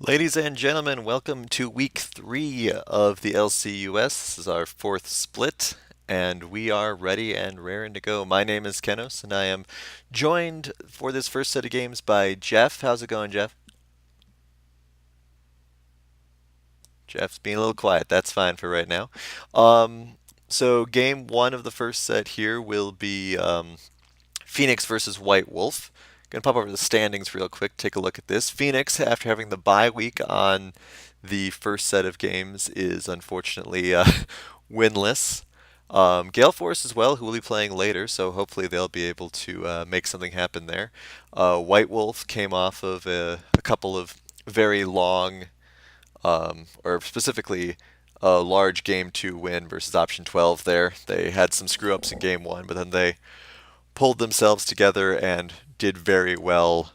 Ladies and gentlemen, welcome to week 3 of the LCUS. This is our fourth split, and we are ready and raring to go. My name is Kenos, and I am joined for this first set of games by Jeff. How's it going, Jeff? Jeff's being a little quiet. That's fine for right now. Um, so, game 1 of the first set here will be Phoenix versus White Wolf. Gonna pop over the standings real quick. Take a look at this. Phoenix, after having the bye week on the first set of games, is unfortunately winless. Gale Force as well, who will be playing later, so hopefully they'll be able to make something happen there. White Wolf came off of a couple of very long, or specifically a large game 2 win versus option 12 there. They had some screw ups in game 1, but then they pulled themselves together and did very well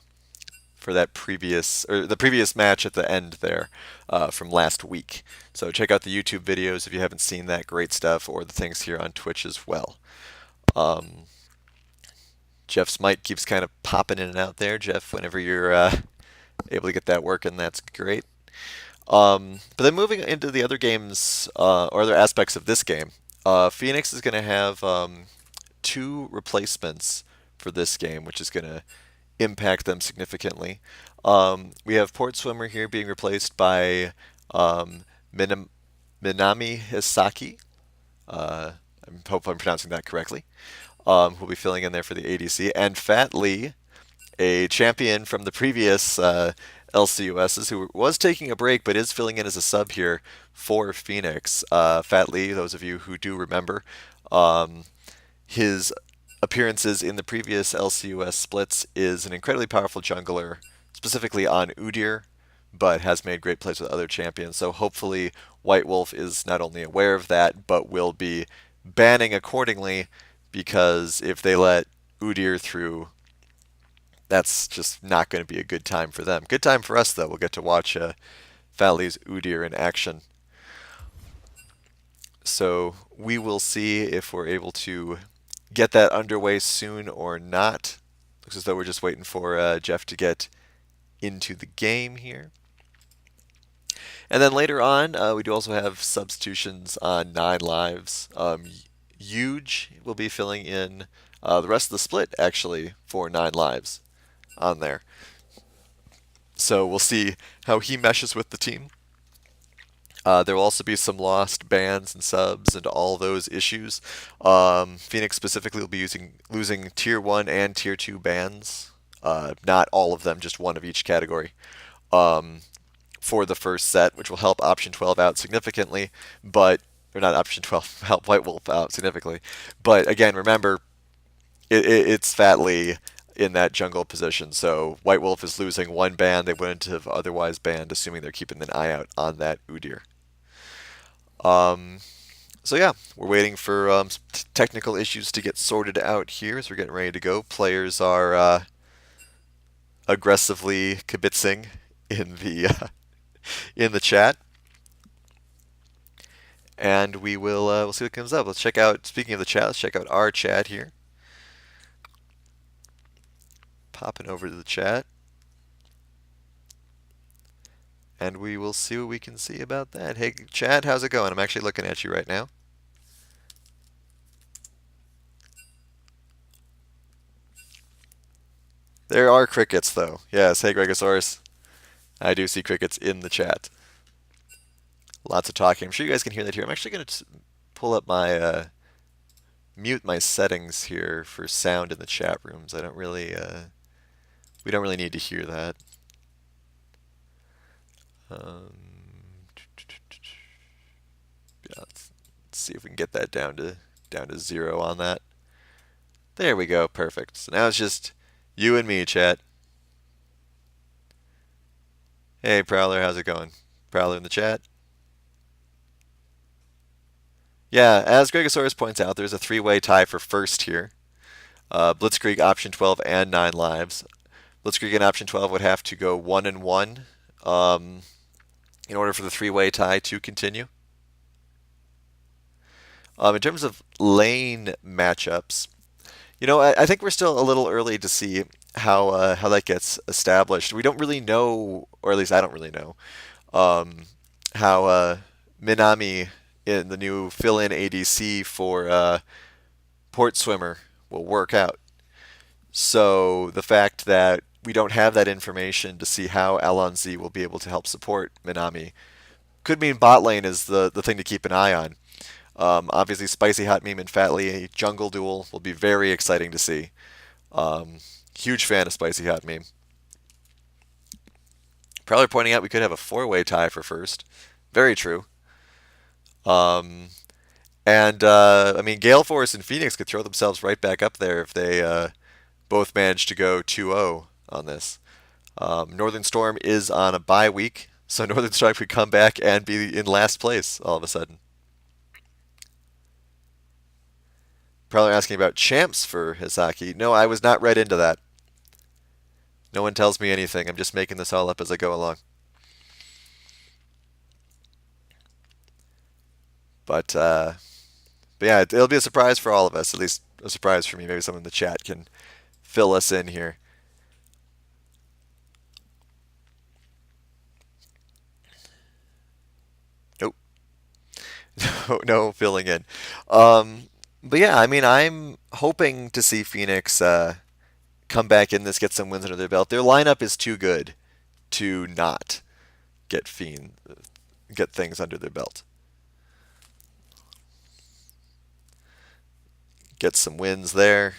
for that previous or the previous match at the end there from last week. So check out the YouTube videos if you haven't seen that great stuff, or the things here on Twitch as well. Um, Jeff's mic keeps kind of popping in and out there. Jeff, whenever you're able to get that working, that's great. But then moving into the other games or other aspects of this game, Phoenix is going to have two replacements for this game, which is going to impact them significantly. We have Port Swimmer here being replaced by um, Minam- Minami Hisaki. Uh, I hope I'm pronouncing that correctly. Who'll be filling in there for the ADC, and Fat Lee, a champion from the previous LCUSs, who was taking a break but is filling in as a sub here for Phoenix. Fat Lee, those of you who do remember, um, his appearances in the previous LCUS splits, is an incredibly powerful jungler, specifically on Udyr, but has made great plays with other champions. So hopefully White Wolf is not only aware of that, but will be banning accordingly, because if they let Udyr through, that's just not going to be a good time for them. Good time for us, though. We'll get to watch Valley's Udyr in action. So we will see if we're able to get that underway soon or not. Looks as though we're just waiting for Jeff to get into the game here. And then later on, we do also have substitutions on Nine Lives. Huge will be filling in the rest of the split, actually, for Nine Lives on there. So we'll see how he meshes with the team. There will also be some lost bans and subs and all those issues. Phoenix specifically will be losing Tier 1 and Tier 2 bans. Not all of them, just one of each category. For the first set, which will help Option 12 out significantly, but or not Option 12, help White Wolf out significantly. But again, remember, it's Fat Lee in that jungle position, so White Wolf is losing one ban they wouldn't have otherwise banned, assuming they're keeping an eye out on that Udyr. Um, so yeah, we're waiting for technical issues to get sorted out here as we're getting ready to go. Players are aggressively kibitzing in the in the chat, and we'll see what comes up. Let's check out. Speaking of the chat, let's check out our chat here. Popping over to the chat, and we will see what we can see about that. Hey, chat, how's it going? I'm actually looking at you right now. There are crickets, though. Yes, hey, Gregosaurus. I do see crickets in the chat. Lots of talking. I'm sure you guys can hear that here. I'm actually going to pull up my mute my settings here for sound in the chat rooms. I don't really we don't really need to hear that. Um, yeah, let's see if we can get that down to 0 on that. There we go. Perfect. So now it's just you and me, chat. Hey, Prowler, how's it going? Prowler in the chat. Yeah, as Gregosaurus points out, there's a three-way tie for first here. Blitzkrieg, option 12, and 9 lives. Blitzkrieg and option 12 would have to go 1 and 1 in order for the three-way tie to continue. In terms of lane matchups, I think we're still a little early to see how that gets established. We don't really know, or at least I don't really know, um, how Minami in the new fill-in ADC for Port Swimmer will work out. So the fact that we don't have that information to see how Alonzi will be able to help support Minami could mean bot lane is the thing to keep an eye on. Obviously, Spicy Hot Meme and Fatly, a jungle duel, will be very exciting to see. Um, Huge fan of Spicy Hot Meme. Probably pointing out we could have a four-way tie for first. Very true. Um, and I mean, Gale Force and Phoenix could throw themselves right back up there if they both manage to go 2-0 on this. Northern Storm is on a bye week, so Northern Storm could come back and be in last place all of a sudden. Probably asking about champs for Hisaki. No, I was not read into that. No one tells me anything. I'm just making this all up as I go along. But but yeah, it'll be a surprise for all of us. At least a surprise for me. Maybe someone in the chat can fill us in here. Nope. No, no filling in. Um, but yeah, I mean, I'm hoping to see Phoenix come back in this, get some wins under their belt. Their lineup is too good to not get Fiend, get things under their belt. Get some wins there.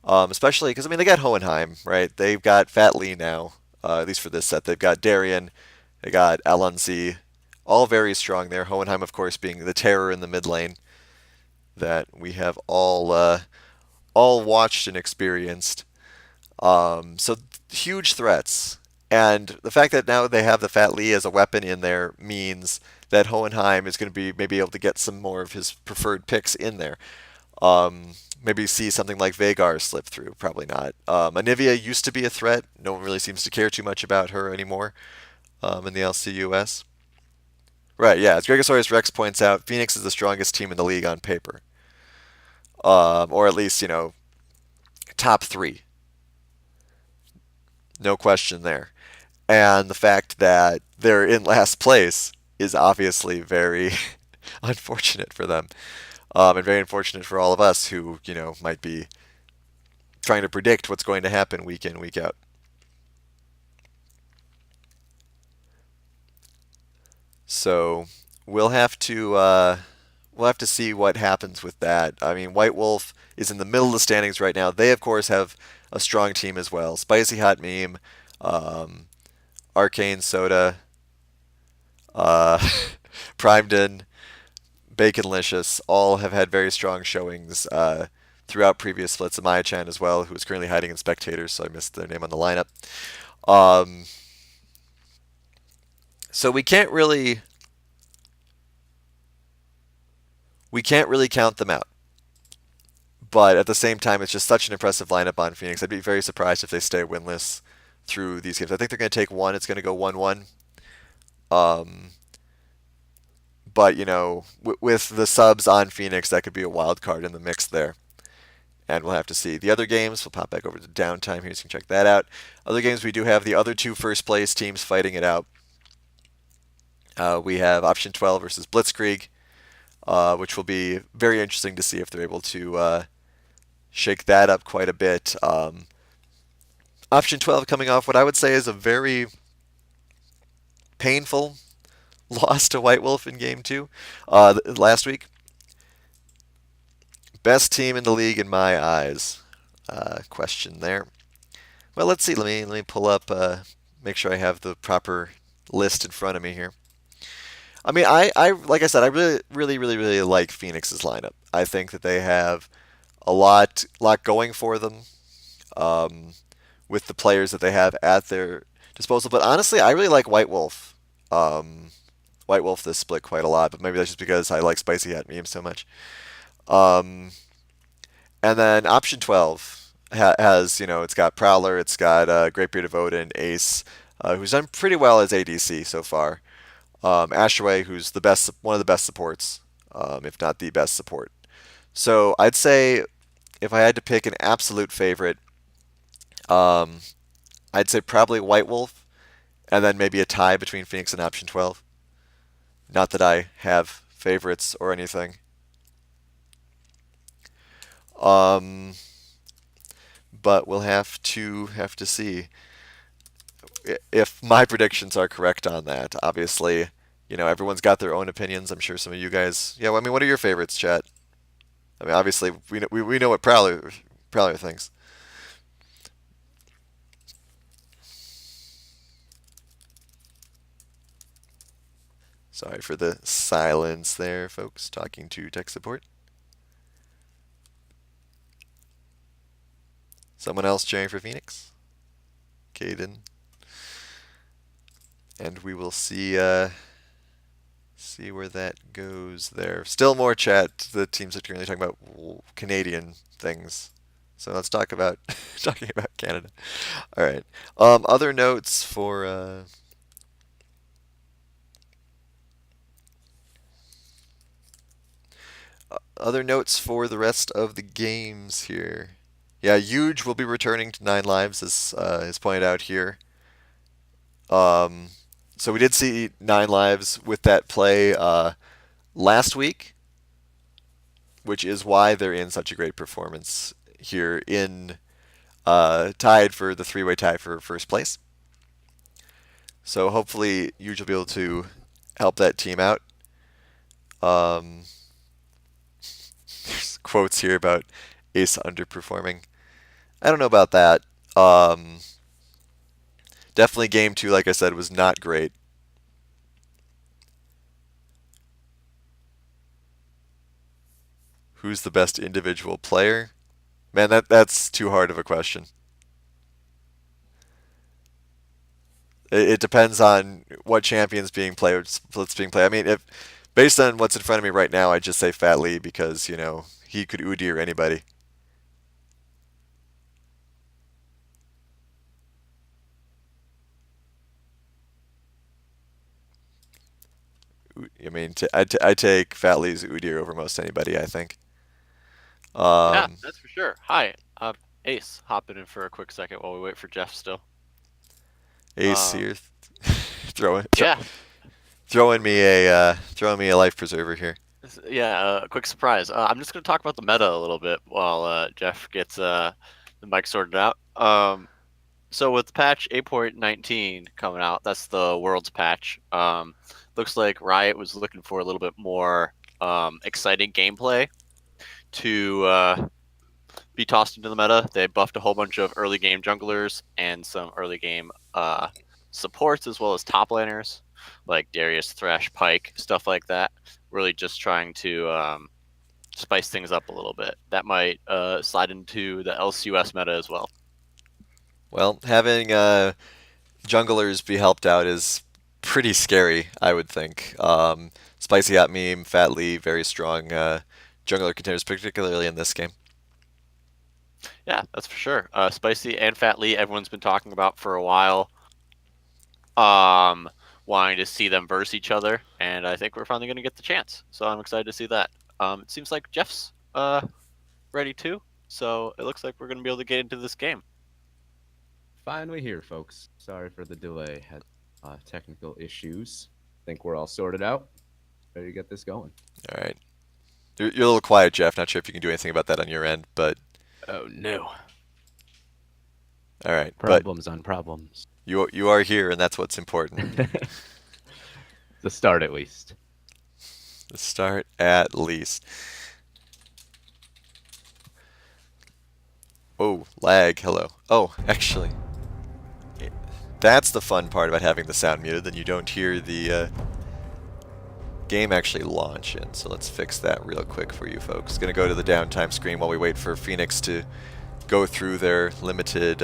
Especially because I mean they got Hohenheim, right? They've got Fat Lee now, at least for this set. They've got Darien, they got Alonzi, all very strong there. Hohenheim, of course, being the terror in the mid lane that we have all watched and experienced. So huge threats, and the fact that now they have the Fat Lee as a weapon in there means that Hohenheim is going to be maybe able to get some more of his preferred picks in there. Maybe see something like Vagar slip through. Probably not. Anivia used to be a threat. No one really seems to care too much about her anymore in the LCUS. Right, yeah. As Gregosaurus Rex points out, Phoenix is the strongest team in the league on paper. Or at least, top three. No question there. And the fact that they're in last place is obviously very unfortunate for them. And very unfortunate for all of us who, might be trying to predict what's going to happen week in, week out. So we'll have to see what happens with that. I mean, White Wolf is in the middle of the standings right now. They of course have a strong team as well. Spicy Hot Meme, um, Arcane Soda, uh, Primedon, Baconlicious, all have had very strong showings throughout previous splits. Amaya Chan as well, who is currently hiding in spectators, so I missed their name on the lineup. Um, so we can't really count them out. But at the same time, it's just such an impressive lineup on Phoenix. I'd be very surprised if they stay winless through these games. I think they're going to take one. It's going to go 1-1. Um, but with the subs on Phoenix, that could be a wild card in the mix there. And we'll have to see. The other games, we'll pop back over to downtime here so you can check that out. Other games, we do have the other two first place teams fighting it out. We have Option 12 versus Blitzkrieg, which will be very interesting to see if they're able to shake that up quite a bit. Option 12 coming off what I would say is a very painful loss to White Wolf in Game 2 last week. Best team in the league in my eyes. Question there. Well, let's see. Let me pull up. Make sure I have the proper list in front of me here. I mean, I like I said, I really, really, really, really like Phoenix's lineup. I think that they have a lot going for them with the players that they have at their disposal. But honestly, I really like White Wolf. White Wolf this split quite a lot, but maybe that's just because I like Spicy Hat Meme so much. Um, and then Option 12 has, it's got Prowler, it's got Great Beard of Odin, Ace, who's done pretty well as ADC so far. Ashaway, who's one of the best supports, if not the best support. So I'd say if I had to pick an absolute favorite, Um, I'd say probably White Wolf, and then maybe a tie between Phoenix and option 12. Not that I have favorites or anything. Um, but we'll have to see if my predictions are correct on that. Obviously, everyone's got their own opinions. I'm sure some of you guys. Yeah, well, I mean, what are your favorites, chat? I mean, obviously, we know what Prowler thinks. Sorry for the silence there, folks. Talking to tech support. Someone else cheering for Phoenix? Caden. And we will see where that goes there. Still more chat. The teams are currently talking about Canadian things. So let's talk about talking about Canada. All right. Other notes for the rest of the games here. Yeah, Huge will be returning to 9 lives, as is pointed out here. Um, so we did see 9 lives with that play last week, which is why they're in such a great performance here in tied for the three-way tie for first place. So hopefully Huge will be able to help that team out. There's quotes here about Ace underperforming. I don't know about that. Definitely game 2, like I said, was not great. Who's the best individual player? Man, that's too hard of a question. It depends on what champion's being played, splits being played. I mean, if based on what's in front of me right now, I'd just say Fat Lee because he could Udyr anybody. I mean, I take Fat Lee's Udyr over most anybody, I think. Yeah, Um, that's for sure. Hi, Ace, hopping in for a quick second while we wait for Jeff still. Ace Um, here, throwing yeah, throwing me a life preserver here. yeah, a quick surprise. I'm just going to talk about the meta a little bit while Jeff gets the mic sorted out. So with patch 8.19 coming out, that's the world's patch. Looks like Riot was looking for a little bit more exciting gameplay to be tossed into the meta. They buffed a whole bunch of early game junglers and some early game supports as well as top laners like Darius, Thresh, Pike, stuff like that. Really just trying to spice things up a little bit. That might slide into the LCUS meta as well. Well, having junglers be helped out is pretty scary, I would think. Spicy Hot Meme, Fat Lee, very strong jungler contenders, particularly in this game. Yeah, that's for sure. Spicy and Fat Lee, everyone's been talking about for a while. Wanting to see them verse each other, and I think we're finally going to get the chance. So I'm excited to see that. It seems like Jeff's ready too, so it looks like we're going to be able to get into this game. Finally here, folks. Sorry for the delay. Had technical issues. Think we're all sorted out. Ready to get this going. All right. You're a little quiet, Jeff. Not sure if you can do anything about that on your end, but Oh no. all right. Problems on problems. You are here, and that's what's important. The start, at least. The start, at least. Oh, lag. Hello. Oh, actually, that's the fun part about having the sound muted. Then you don't hear the game actually launch. And so let's fix that real quick for you folks. Gonna go to the downtime screen while we wait for Phoenix to go through their limited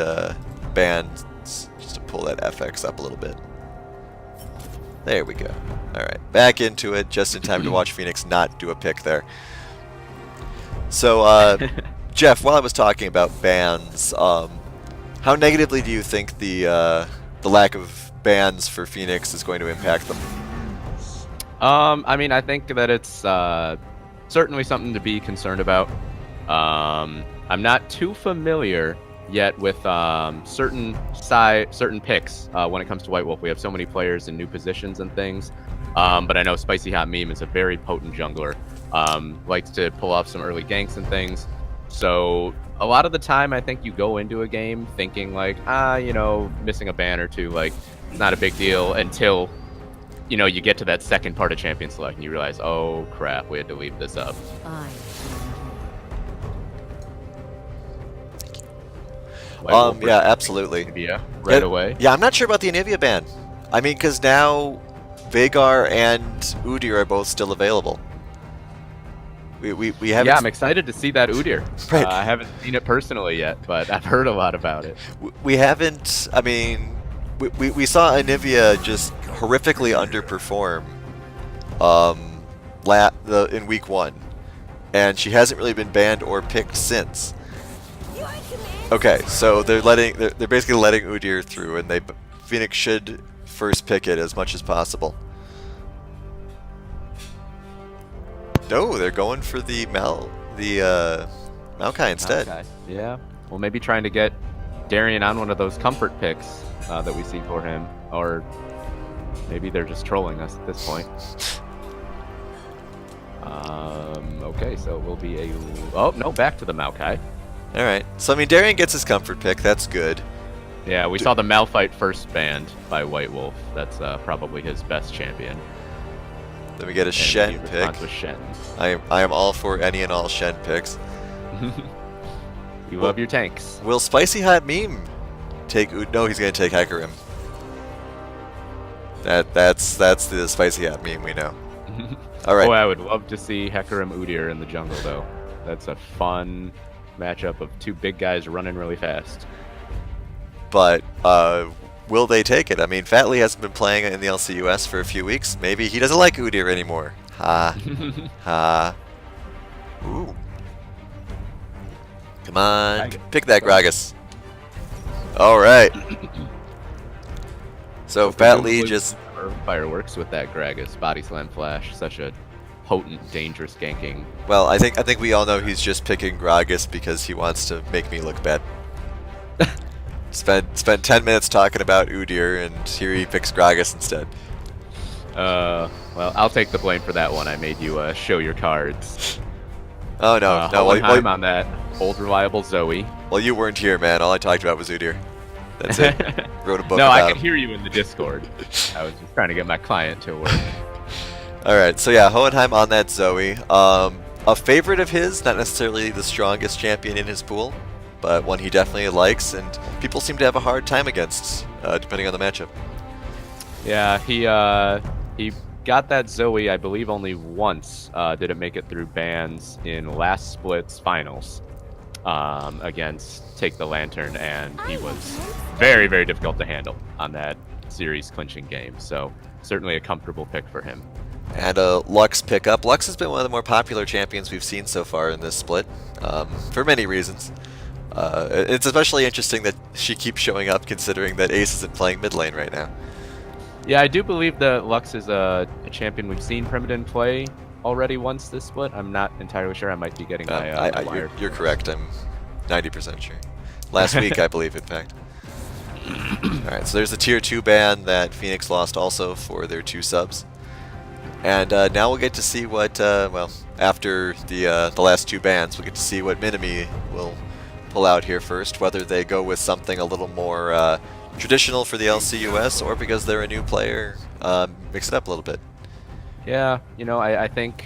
bands, just to pull that FX up a little bit. There we go. All right, back into it, just in time to watch Phoenix not do a pick there. So, Jeff, while I was talking about bans, how negatively do you think the lack of bans for Phoenix is going to impact them? I mean, I think that it's certainly something to be concerned about. I'm not too familiar yet with certain picks when it comes to White Wolf. We have so many players in new positions and things. But I know Spicy Hot Meme is a very potent jungler. Likes to pull off some early ganks and things. So a lot of the time, I think you go into a game thinking like, missing a ban or two, like, it's not a big deal until, you get to that second part of Champion Select and you realize, oh crap, we had to leave this up. Yeah, absolutely. Right away. Yeah, I'm not sure about the Anivia ban. I mean, because now Vagar and Udyr are both still available. We haven't. Yeah, I'm excited to see that Udyr. Right. I haven't seen it personally yet, but I've heard a lot about it. We haven't. I mean, we saw Anivia just horrifically underperform in week 1, and she hasn't really been banned or picked since. Okay, so they're basically letting Udyr through, and Phoenix should first pick it as much as possible. No, they're going for the Maokai instead. Okay. Yeah. Well, maybe trying to get Darian on one of those comfort picks that we see for him, or maybe they're just trolling us at this point. Okay, so it will be a... Oh, no, back to the Maokai. Alright, so I mean, Darian gets his comfort pick, that's good. Yeah, we saw the Malphite first banned by White Wolf. That's probably his best champion. Then we get a Shen pick. With Shen. I am all for any and all Shen picks. You love your tanks. Will Spicy Hot Meme take... No, he's going to take Hecarim. That's the Spicy Hot Meme we know. Alright. Oh, I would love to see Hecarim Udyr in the jungle, though. That's a fun matchup of two big guys running really fast. But will they take it? I mean, Fatley hasn't been playing in the LCUS for a few weeks. Maybe he doesn't like Udyr anymore. Ha. Ha. Ooh. Come on. Pick that Gragas. Alright. So Fatley just... Fireworks with that Gragas. Body Slam Flash. Such a potent, dangerous ganking. Well, I think we all know he's just picking Gragas because he wants to make me look bad. Spent 10 minutes talking about Udyr, and here he picks Gragas instead. Well, I'll take the blame for that one. I made you show your cards. Oh no, no. Well, on that old reliable Zoe. Well, you weren't here, man. All I talked about was Udyr. That's it. Wrote a book no, about I him. could hear you in the Discord. I was just trying to get my client to work. Alright, so yeah, Hohenheim on that Zoe. A favorite of his, not necessarily the strongest champion in his pool, but one he definitely likes, and people seem to have a hard time against, depending on the matchup. Yeah, he got that Zoe, I believe, only once. Didn't make it through bans in last split's finals against Take the Lantern, and he was very, very difficult to handle on that series clinching game. So certainly a comfortable pick for him. And a Lux pickup. Lux has been one of the more popular champions we've seen so far in this split, for many reasons. It's especially interesting that she keeps showing up considering that Ace isn't playing mid lane right now. Yeah, I do believe that Lux is a champion we've seen Primoden play already once this split. I'm not entirely sure. I might be getting my you're correct. I'm 90% sure. Last week, I believe, in fact. Alright, so there's a tier 2 ban that Phoenix lost also for their 2 subs. And now we'll get to see what, well, after the last 2 bans, we'll get to see what Minami will pull out here first, whether they go with something a little more traditional for the LCUS, or because they're a new player, mix it up a little bit. Yeah, you know, I think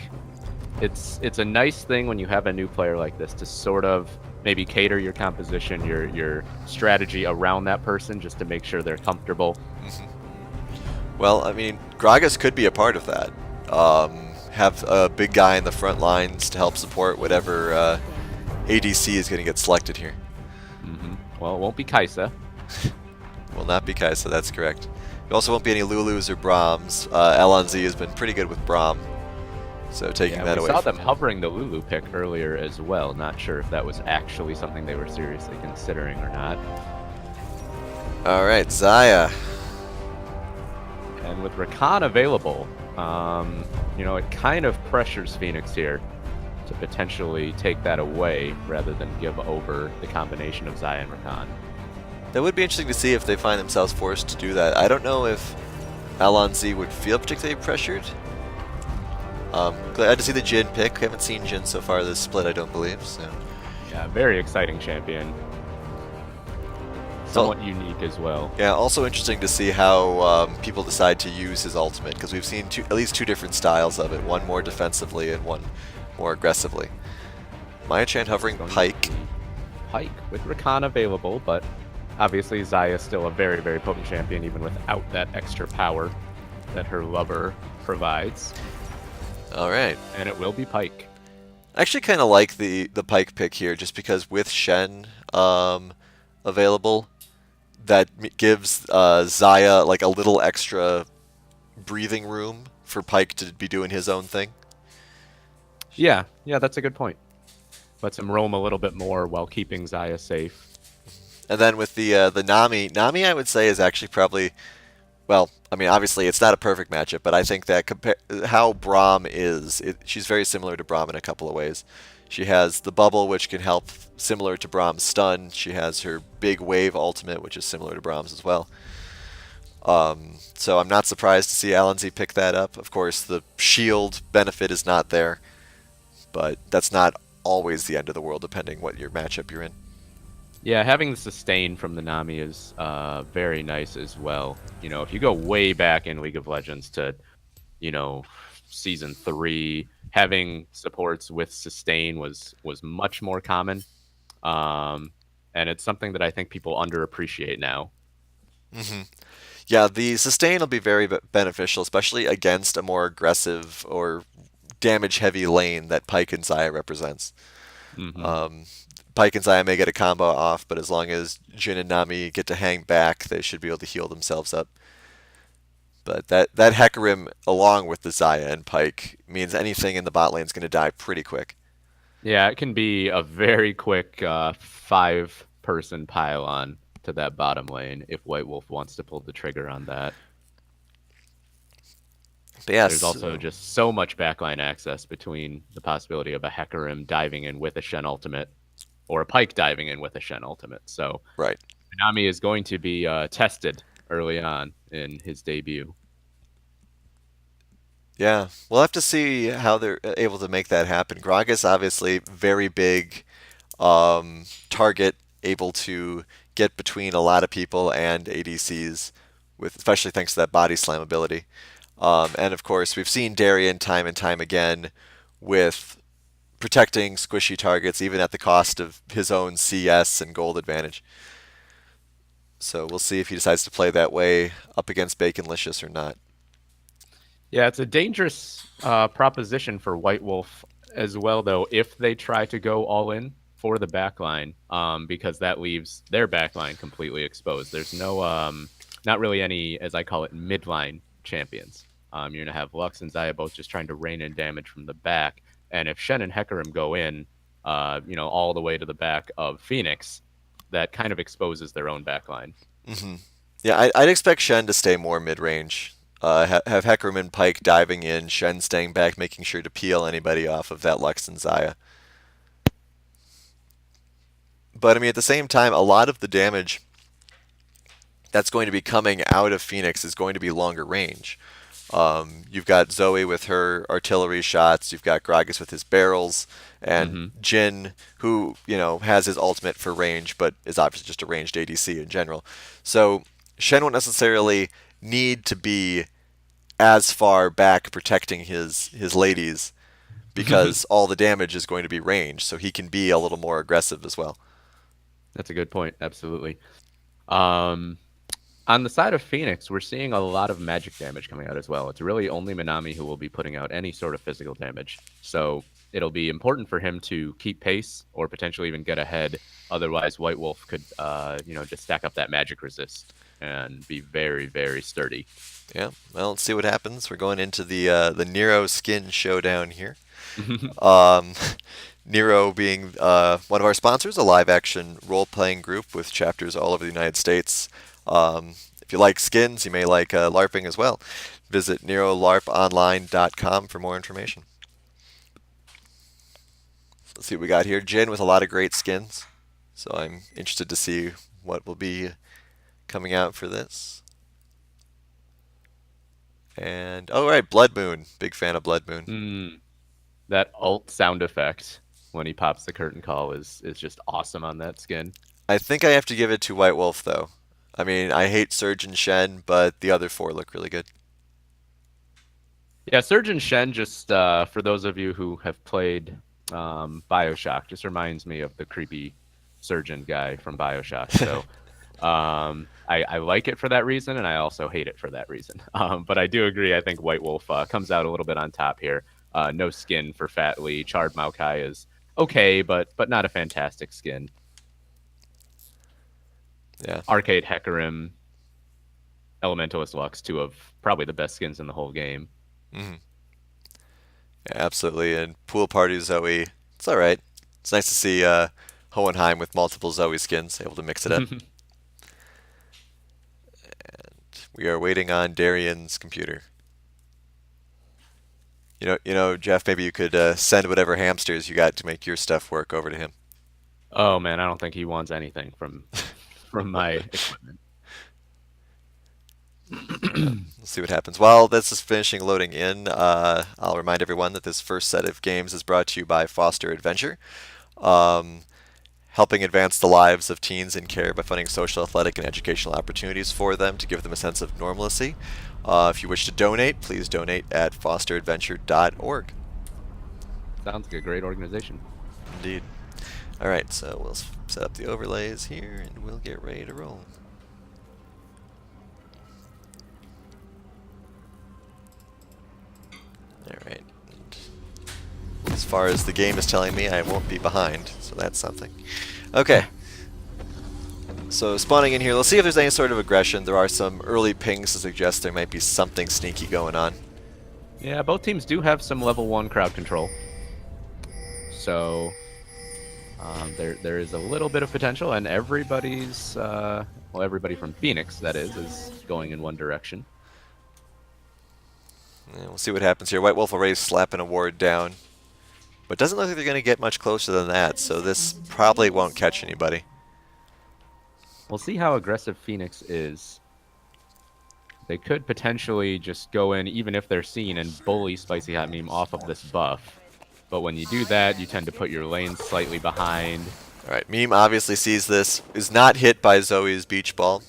it's a nice thing when you have a new player like this to sort of maybe cater your composition, your strategy around that person, just to make sure they're comfortable. Well, I mean, Gragas could be a part of that. Have a big guy in the front lines to help support whatever ADC is going to get selected here. Well, it won't be Kaisa. Will not be Kaisa, that's correct. It also won't be any Lulus or Brahms. LNZ has been pretty good with Braum, so taking that away. We saw them hovering the Lulu pick earlier as well. Not sure if that was actually something they were seriously considering or not. Alright, Xayah. And with Rakan available, you know, it kind of pressures Phoenix here to potentially take that away rather than give over the combination of Zaya and Rakan. That would be interesting to see if they find themselves forced to do that. I don't know if LNZ would feel particularly pressured. Glad to see the Jin pick. Haven't seen Jin so far this split, I don't believe. So Yeah, very exciting champion. Somewhat unique as well. yeah, also interesting to see how people decide to use his ultimate, because we've seen at least two different styles of it, one more defensively and one more aggressively. Maya-chan hovering Pike. Pike with Rakan available, but obviously Zaya is still a very, very potent champion even without that extra power that her lover provides. Alright. And it will be Pike. I actually kind of like the Pike pick here, just because with Shen available, that gives Zaya like a little extra breathing room for Pike to be doing his own thing. Yeah, that's a good point. Lets him roam a little bit more while keeping Zaya safe. And then with the Nami I would say is actually probably, well, I mean obviously it's not a perfect matchup, but I think that how Braum is, she's very similar to Braum in a couple of ways. She has the bubble, which can help, similar to Braum's stun. She has her big wave ultimate, which is similar to Braum's as well. So I'm not surprised to see LNZ pick that up. Of course, the shield benefit is not there, but that's not always the end of the world, depending what your matchup you're in. Yeah, having the sustain from the Nami is very nice as well. You know, if you go way back in League of Legends to, Season 3, having supports with sustain was much more common. And it's something that I think people underappreciate now. Mm-hmm. Yeah, the sustain will be very beneficial, especially against a more aggressive or damage-heavy lane that Pyke and Xayah represents. Mm-hmm. Pyke and Xayah may get a combo off, but as long as Jin and Nami get to hang back, they should be able to heal themselves up. But that Hecarim, along with the Xayah and Pyke, means anything in the bot lane is going to die pretty quick. Yeah, it can be a very quick 5-person pile-on to that bottom lane if White Wolf wants to pull the trigger on that. But yes, there's also just so much backline access between the possibility of a Hecarim diving in with a Shen ultimate or a Pyke diving in with a Shen ultimate. So right. Nami is going to be tested early on in his debut. Yeah, we'll have to see how they're able to make that happen. Gragas obviously very big target, able to get between a lot of people and ADCs, with especially thanks to that body slam ability. And of course, we've seen Darien time and time again with protecting squishy targets, even at the cost of his own CS and gold advantage. So we'll see if he decides to play that way up against Baconlicious or not. Yeah, it's a dangerous proposition for White Wolf as well, though, if they try to go all in for the backline, because that leaves their backline completely exposed. There's no, not really any, as I call it, midline champions. You're going to have Lux and Xayah both just trying to rein in damage from the back. And if Shen and Hecarim go in, all the way to the back of Phoenix, that kind of exposes their own backline. Mm-hmm. Yeah, I'd expect Shen to stay more mid-range. Have Hecarim and Pyke diving in, Shen staying back, making sure to peel anybody off of that Lux and Xayah. But I mean, at the same time, a lot of the damage that's going to be coming out of Phoenix is going to be longer range. You've got Zoe with her artillery shots. You've got Gragas with his barrels, and Jin, who has his ultimate for range, but is obviously just a ranged ADC in general. So Shen won't necessarily need to be as far back protecting his ladies, because all the damage is going to be range, so he can be a little more aggressive as well. That's a good point. Absolutely. On the side of Phoenix, we're seeing a lot of magic damage coming out as well. It's really only Minami who will be putting out any sort of physical damage. So it'll be important for him to keep pace or potentially even get ahead. Otherwise, White Wolf could, just stack up that magic resist and be very, very sturdy. Yeah, well, let's see what happens. We're going into the Nero skin showdown here. Nero being one of our sponsors, a live-action role-playing group with chapters all over the United States. If you like skins, you may like LARPing as well. Visit NeroLARPonline.com for more information. Let's see what we got here. Jin with a lot of great skins. So I'm interested to see what will be coming out for this. And, oh, right, Blood Moon. Big fan of Blood Moon. That alt sound effect when he pops the curtain call is just awesome on that skin. I think I have to give it to White Wolf, though. I mean, I hate Surge and Shen, but the other four look really good. Yeah, Surgeon Shen, just for those of you who have played Bioshock, just reminds me of the creepy surgeon guy from Bioshock. So I like it for that reason, and I also hate it for that reason. But I do agree. I think White Wolf comes out a little bit on top here. No skin for Fat Lee. Charred Maokai is okay, but not a fantastic skin. Yeah. Arcade Hecarim, Elementalist Lux, two of probably the best skins in the whole game. Mm-hmm. Yeah, absolutely. And Pool Party Zoe, it's all right. It's nice to see Hohenheim with multiple Zoe skins, able to mix it up. And we are waiting on Darian's computer. You know, Jeff, maybe you could send whatever hamsters you got to make your stuff work over to him. Oh man, I don't think he wants anything from my equipment. Let's see what happens. While this is finishing loading in, I'll remind everyone that this first set of games is brought to you by Foster Adventure, helping advance the lives of teens in care by funding social, athletic, and educational opportunities for them to give them a sense of normalcy. If you wish to donate, please donate at fosteradventure.org. Sounds like a great organization. Indeed. All right, so we'll set up the overlays here, and we'll get ready to roll. Alright, as far as the game is telling me, I won't be behind, so that's something. Okay, so spawning in here, let's see if there's any sort of aggression. There are some early pings to suggest there might be something sneaky going on. Yeah, both teams do have some level 1 crowd control. So there is a little bit of potential, and everybody's, well, everybody from Phoenix, that is going in one direction. Yeah, we'll see what happens here. White Wolf already slapping a ward down. But doesn't look like they're going to get much closer than that, so this probably won't catch anybody. We'll see how aggressive Phoenix is. They could potentially just go in, even if they're seen, and bully Spicy Hot Meme off of this buff. But when you do that, you tend to put your lanes slightly behind. Alright, Meme obviously sees this, is not hit by Zoe's beach ball.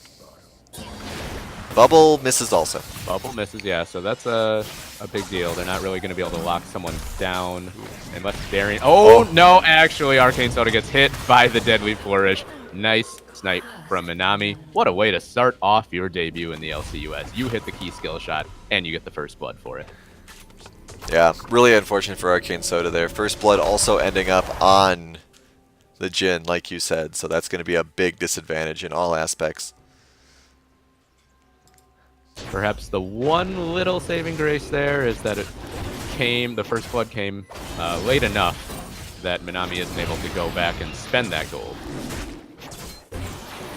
Bubble misses also. Bubble misses, yeah, so that's a big deal. They're not really going to be able to lock someone down unless Darian... Oh, no, actually, Arcane Soda gets hit by the Deadly Flourish. Nice snipe from Minami. What a way to start off your debut in the LCUS. You hit the key skill shot, and you get the first blood for it. Yeah, really unfortunate for Arcane Soda there. First blood also ending up on the Jin, like you said, so that's going to be a big disadvantage in all aspects. Perhaps the one little saving grace there is that the first blood came late enough that Minami isn't able to go back and spend that gold.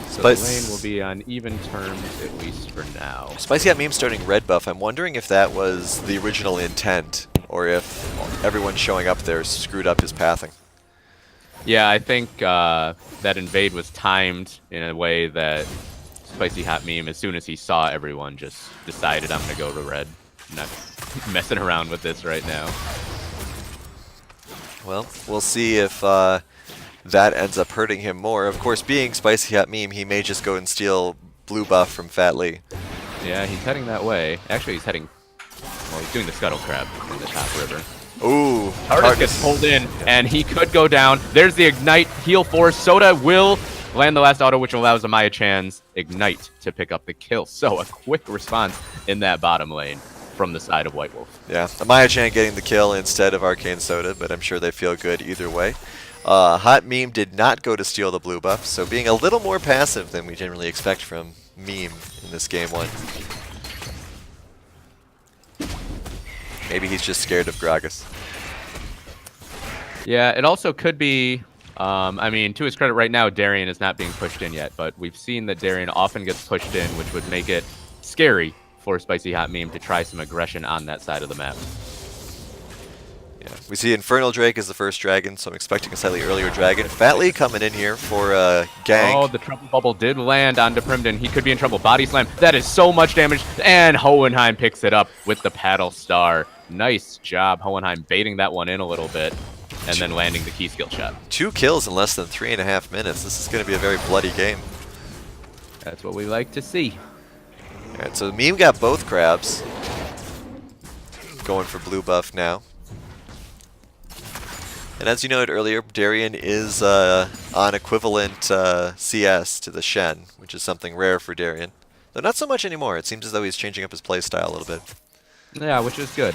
So the lane will be on even terms, at least for now. Spicy Hot Meme starting red buff. I'm wondering if that was the original intent, or if everyone showing up there screwed up his pathing. Yeah, I think that invade was timed in a way that Spicy Hot Meme, as soon as he saw everyone, just decided, I'm going to go to red. I'm not messing around with this right now. Well, we'll see if that ends up hurting him more. Of course, being Spicy Hot Meme, he may just go and steal blue buff from Fat Lee. Yeah, he's heading that way. Actually, he's heading... Well, he's doing the Scuttle Crab in the top river. Ooh, Tardis gets pulled in, and he could go down. There's the Ignite heal force. Soda will land the last auto, which allows Amaya Chan's Ignite to pick up the kill. So a quick response in that bottom lane from the side of White Wolf. Yeah, Amaya Chan getting the kill instead of Arcane Soda, but I'm sure they feel good either way. Hot Meme did not go to steal the blue buff, so being a little more passive than we generally expect from Meme in this game one. Maybe he's just scared of Gragas. Yeah, it also could be... I mean, to his credit, right now, Darian is not being pushed in yet, but we've seen that Darian often gets pushed in, which would make it scary for Spicy Hot Meme to try some aggression on that side of the map. Yeah, we see Infernal Drake as the first dragon, so I'm expecting a slightly earlier dragon. Fatly coming in here for a gank. Oh, the Trouble Bubble did land onto Primden. He could be in trouble. Body Slam. That is so much damage. And Hohenheim picks it up with the Paddle Star. Nice job, Hohenheim, baiting that one in a little bit and then landing the key skill shot. 2 kills in less than 3.5 minutes. This is going to be a very bloody game. That's what we like to see. Alright, so Meme got both crabs. Going for blue buff now. And as you noted earlier, Darien is on equivalent CS to the Shen, which is something rare for Darien. Though not so much anymore. It seems as though he's changing up his playstyle a little bit. Yeah, which is good.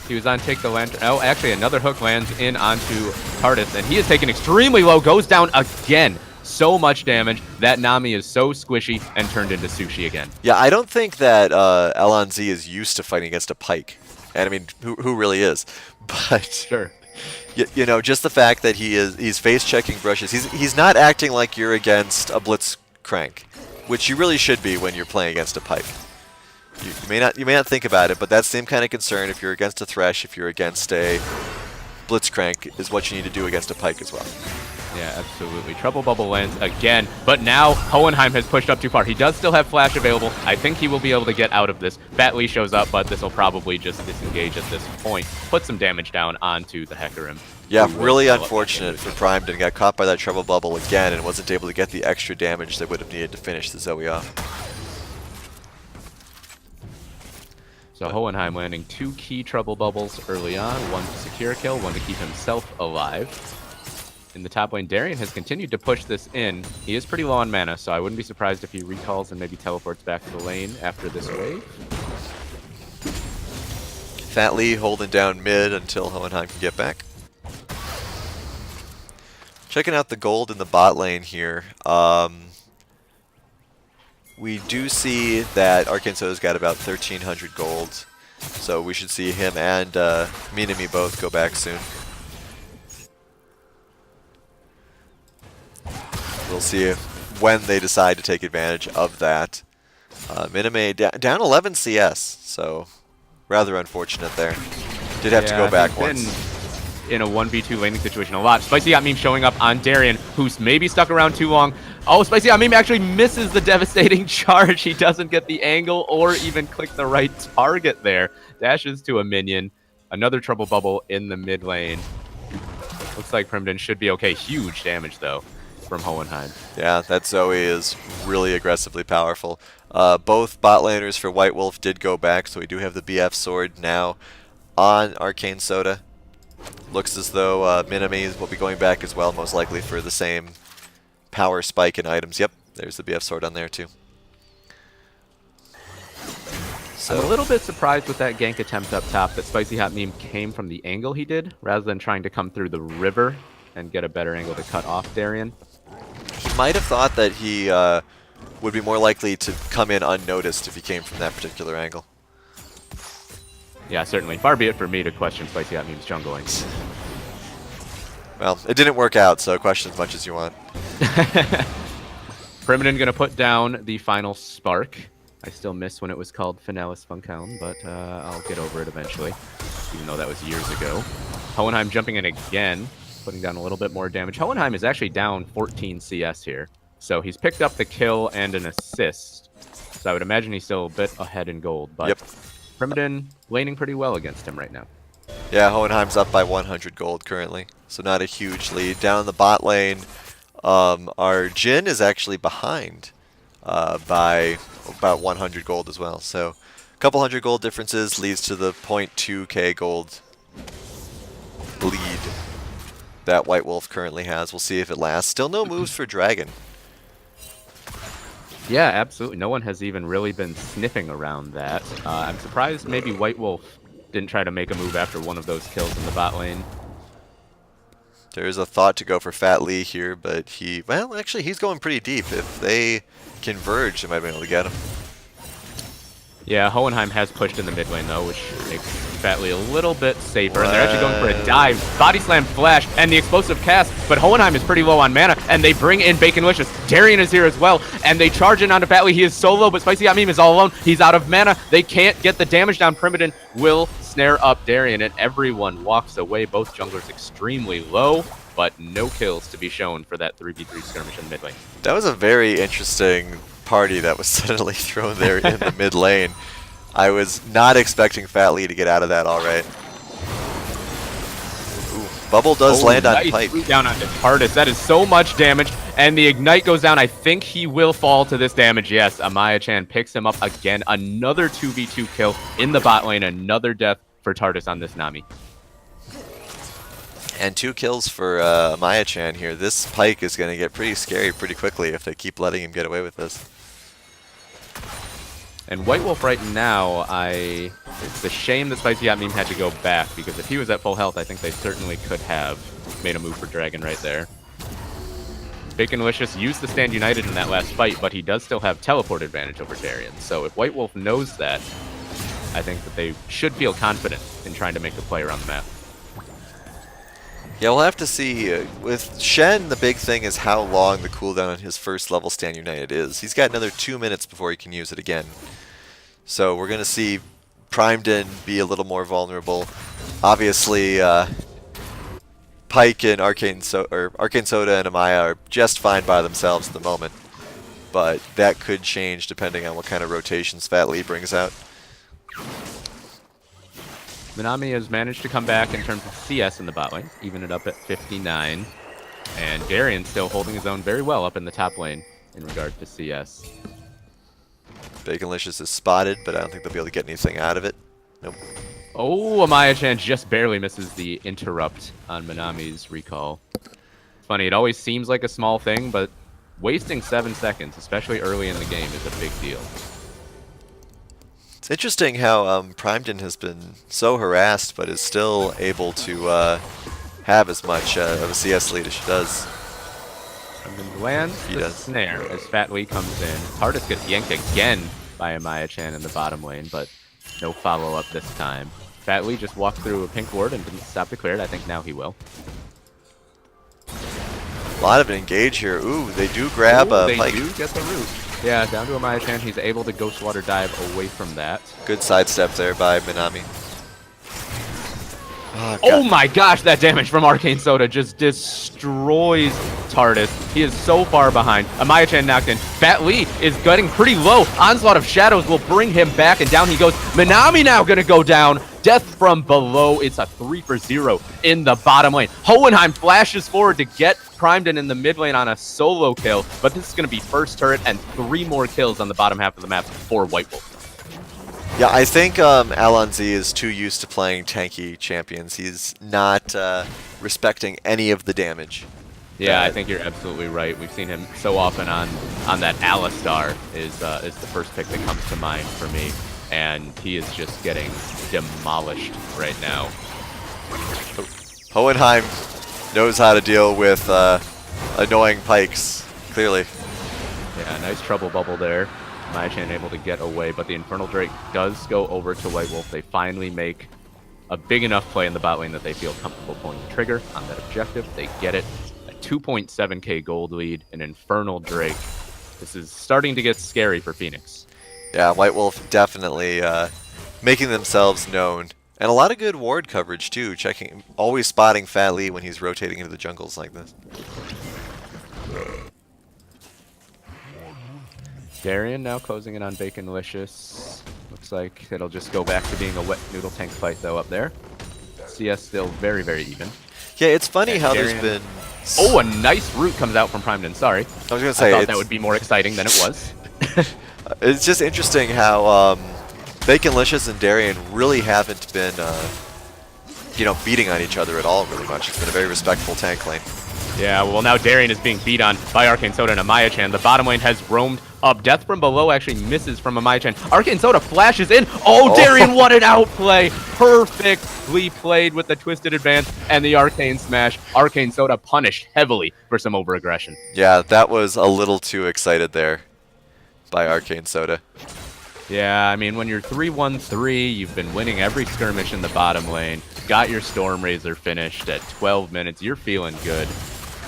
He was on Take the Lantern. Oh, actually, another hook lands in onto TARDIS, and he is taken extremely low, goes down again. So much damage. That Nami is so squishy and turned into sushi again. Yeah, I don't think that Elon-Z is used to fighting against a Pike. And I mean, who really is? But Sure. you know, just the fact that he's face checking brushes. He's not acting like you're against a Blitzcrank, which you really should be when you're playing against a Pike. You may not think about it, but that same kind of concern if you're against a Thresh, if you're against a Blitzcrank, is what you need to do against a Pike as well. Yeah, absolutely. Trouble Bubble lands again, but now Hohenheim has pushed up too far. He does still have Flash available. I think he will be able to get out of this. Batley shows up, but this will probably just disengage at this point. Put some damage down onto the Hecarim. Yeah, really unfortunate for Primedon. Got caught by that Trouble Bubble again and wasn't able to get the extra damage that would have needed to finish the Zoe off. So Hohenheim landing 2 key Trouble Bubbles early on. One to secure a kill, one to keep himself alive. In the top lane, Darien has continued to push this in. He is pretty low on mana, so I wouldn't be surprised if he recalls and maybe teleports back to the lane after this wave. Fatly holding down mid until Hohenheim can get back. Checking out the gold in the bot lane here. We do see that Arcane Soda's got about 1,300 gold, so we should see him and Minami both go back soon. We'll see when they decide to take advantage of that. Minami down 11 CS, so rather unfortunate there. Did have to go back once. In a 1v2 laning situation a lot. Spicy Hot Meme showing up on Darien, who's maybe stuck around too long. Oh, Spicy Hot Meme actually misses the devastating charge. He doesn't get the angle or even click the right target there. Dashes to a minion. Another Trouble Bubble in the mid lane. Looks like Primden should be okay. Huge damage, though, from Hohenheim. Yeah, that Zoe is really aggressively powerful. Both bot laners for White Wolf did go back, so we do have the BF sword now on Arcane Soda. Looks as though Minami will be going back as well, most likely for the same power spike in items. Yep, there's the BF sword on there too. So I'm a little bit surprised with that gank attempt up top that Spicy Hot Meme came from the angle he did, rather than trying to come through the river and get a better angle to cut off Darien. he might have thought that he would be more likely to come in unnoticed if he came from that particular angle. Yeah, certainly. Far be it for me to question Spicy Hot Meme's jungling. Well, it didn't work out, so question as much as you want. Primedon gonna put down the final spark. I still miss when it was called Finalis Funkown, but I'll get over it eventually, even though that was years ago. Hohenheim jumping in again, putting down a little bit more damage. Hohenheim is actually down 14 CS here, so he's picked up the kill and an assist. So I would imagine he's still a bit ahead in gold, but Yep. Primedon laning pretty well against him right now. Yeah, Hohenheim's up by 100 gold currently, so not a huge lead. Down in the bot lane, our Jhin is actually behind by about 100 gold as well. So a couple hundred gold differences leads to the 0.2k gold lead that White Wolf currently has. We'll see if it lasts. Still no moves for Dragon. Yeah, absolutely. No one has even really been sniffing around that. I'm surprised maybe White Wolf didn't try to make a move after one of those kills in the bot lane. There is a thought to go for Fat Lee here, but well, actually, he's going pretty deep. If they converge, they might be able to get him. Yeah, Hohenheim has pushed in the mid lane though, which makes Fatley a little bit safer. And they're actually going for a dive, body slam flash, and the explosive cast. But Hohenheim is pretty low on mana, and they bring in Baconlicious. Darian is here as well, and they charge in onto Fatley. He is so low, but Spicy Hot Meme is all alone. He's out of mana. They can't get the damage down. Primadin will snare up Darian, and everyone walks away. Both junglers extremely low, but no kills to be shown for that 3v3 skirmish in the mid lane. That was a very interesting party that was suddenly thrown there in the mid lane. I was not expecting Fat Lee to get out of that all right. Ooh, Bubble does land on nice Pipe. Down on TARDIS. That is so much damage, and the Ignite goes down. I think he will fall to this damage. Yes, Amaya-chan picks him up again. Another 2v2 kill in the bot lane. Another death for TARDIS on this Nami. And 2 kills for Amaya-chan here. This Pike is going to get pretty scary pretty quickly if they keep letting him get away with this. And White Wolf right now, it's a shame that Spicy Hot Meme had to go back, because if he was at full health, I think they certainly could have made a move for Dragon right there. Baconlicious used to stand united in that last fight, but he does still have teleport advantage over Darian. So if White Wolf knows that, I think that they should feel confident in trying to make the play around the map. Yeah, we'll have to see. With Shen, the big thing is how long the cooldown on his first level Stand United is. He's got another 2 minutes before he can use it again. So we're going to see Primadin be a little more vulnerable. Obviously, Pike and Arcane Soda and Amaya are just fine by themselves at the moment. But that could change depending on what kind of rotations Fat Lee brings out. Minami has managed to come back in terms of CS in the bot lane, even it up at 59. And Darian still holding his own very well up in the top lane in regard to CS. Baconlicious is spotted, but I don't think they'll be able to get anything out of it. Nope. Oh, Amaya-chan just barely misses the interrupt on Minami's recall. Funny, it always seems like a small thing, but wasting 7 seconds, especially early in the game, is a big deal. It's interesting how Primadin has been so harassed, but is still able to have as much of a CS lead as she does. And then lands the snare as Fat Lee comes in. TARDIS gets yanked again by Amaya-chan in the bottom lane, but no follow-up this time. Fat Lee just walked through a pink ward and didn't stop the clear. I think now he will. A lot of engage here. Ooh, they do grab a Pike. They do get the root. Yeah, down to Amaya-chan. He's able to Ghost Water dive away from that. Good sidestep there by Minami. Oh my gosh, that damage from Arcane Soda just destroys TARDIS. He is so far behind. Amaya-chan knocked in. Fat Lee is getting pretty low. Onslaught of Shadows will bring him back, and down he goes. Minami now gonna go down. Death from below. It's a 3 for 0 in the bottom lane. Hohenheim flashes forward to get Primadin in the mid lane on a solo kill, but this is gonna be first turret and 3 more kills on the bottom half of the map for White Wolf. Yeah, I think Alonzi is too used to playing tanky champions. He's not respecting any of the damage. Yeah, I think you're absolutely right. We've seen him so often on that Alistar is the first pick that comes to mind for me, and he is just getting demolished right now. Hohenheim knows how to deal with annoying pikes, clearly. Yeah, nice trouble bubble there. Amaya-chan able to get away, but the Infernal Drake does go over to White Wolf. They finally make a big enough play in the bot lane that they feel comfortable pulling the trigger on that objective. They get it. A 2.7k gold lead, an Infernal Drake. This is starting to get scary for Phoenix. Yeah, White Wolf definitely making themselves known. And a lot of good ward coverage too, always spotting Fat Lee when he's rotating into the jungles like this. Darian now closing in on Baconlicious. Looks like it'll just go back to being a wet noodle tank fight though up there. CS still very, very even. Yeah, it's funny how Darian... there's been... Oh, a nice root comes out from Primadin, sorry. I was going to say... I thought that would be more exciting than it was. It's just interesting how Baconlicious and Darian really haven't been, beating on each other at all really much. It's been a very respectful tank lane. Yeah, well now Darian is being beat on by Arcane Soda and Amaya-chan. The bottom lane has roamed up. Death from below actually misses from Amaya-chan. Arcane Soda flashes in. Oh, Darian, what an outplay! Perfectly played with the twisted advance and the Arcane Smash. Arcane Soda punished heavily for some overaggression. Yeah, that was a little too excited there by Arcane Soda. Yeah, I mean, when you're 3-1-3, you've been winning every skirmish in the bottom lane, got your Storm Razor finished at 12 minutes, you're feeling good.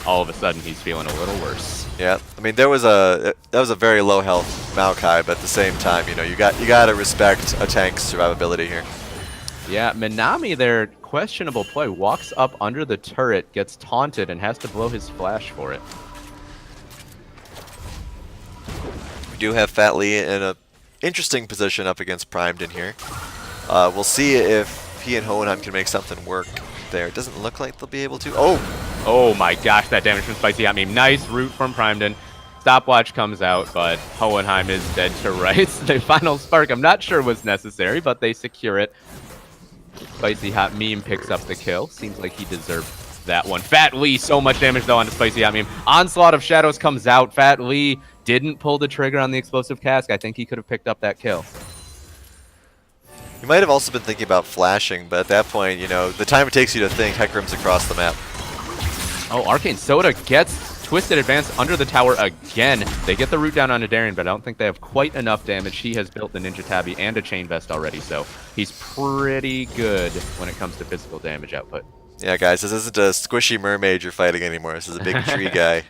All of a sudden, he's feeling a little worse. Yeah, I mean, that was a very low health Maokai, but at the same time, you know, you gotta respect a tank's survivability here. Yeah, Minami there, questionable play, walks up under the turret, gets taunted, and has to blow his flash for it. We do have Fat Lee in a interesting position up against Primed in here. We'll see if he and Hohenheim can make something work there. It doesn't look like they'll be able to. Oh my gosh, that damage from Spicy Hot Meme. Nice root from Primedon. Stopwatch comes out, but Hohenheim is dead to rights. The final spark, I'm not sure was necessary, but they secure it. Spicy Hot Meme picks up the kill. Seems like he deserved that one. Fat Lee, so much damage though on the Spicy Hot Meme. Onslaught of Shadows comes out. Fat Lee didn't pull the trigger on the explosive cask. I think he could have picked up that kill. You might have also been thinking about flashing, but at that point, you know, the time it takes you to think, Hecarim's across the map. Oh, Arcane Soda gets Twisted Advance under the tower again. They get the root down onto Darien, but I don't think they have quite enough damage. He has built the Ninja Tabi and a Chain Vest already, so he's pretty good when it comes to physical damage output. Yeah, guys, this isn't a squishy mermaid you're fighting anymore. This is a big tree guy.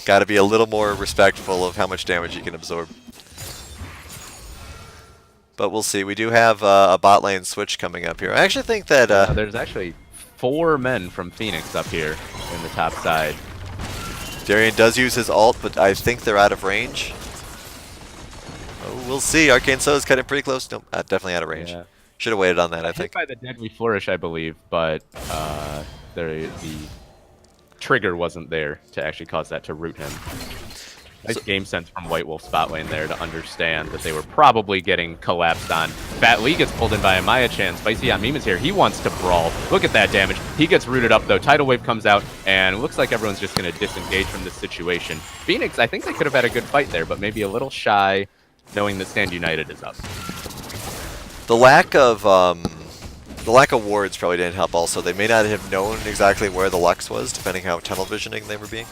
Got to be a little more respectful of how much damage you can absorb. But we'll see. We do have a bot lane switch coming up here. I actually think that... there's actually 4 men from Phoenix up here in the top side. Darien does use his ult, but I think they're out of range. Oh, we'll see. Arcane Soul is cutting pretty close. Nope, definitely out of range. Yeah. Should have waited on that, I Hit think. by the Deadly Flourish, I believe, but the trigger wasn't there to actually cause that to root him. Nice game sense from White Wolf's bot lane there to understand that they were probably getting collapsed on. Fat Lee gets pulled in by Amaya-chan. Spicy Hot Meme is here. He wants to brawl. Look at that damage. He gets rooted up, though. Tidal Wave comes out, and it looks like everyone's just going to disengage from this situation. Phoenix, I think they could have had a good fight there, but maybe a little shy, knowing that Stand United is up. The lack of wards probably didn't help also. They may not have known exactly where the Lux was, depending how tunnel visioning they were being.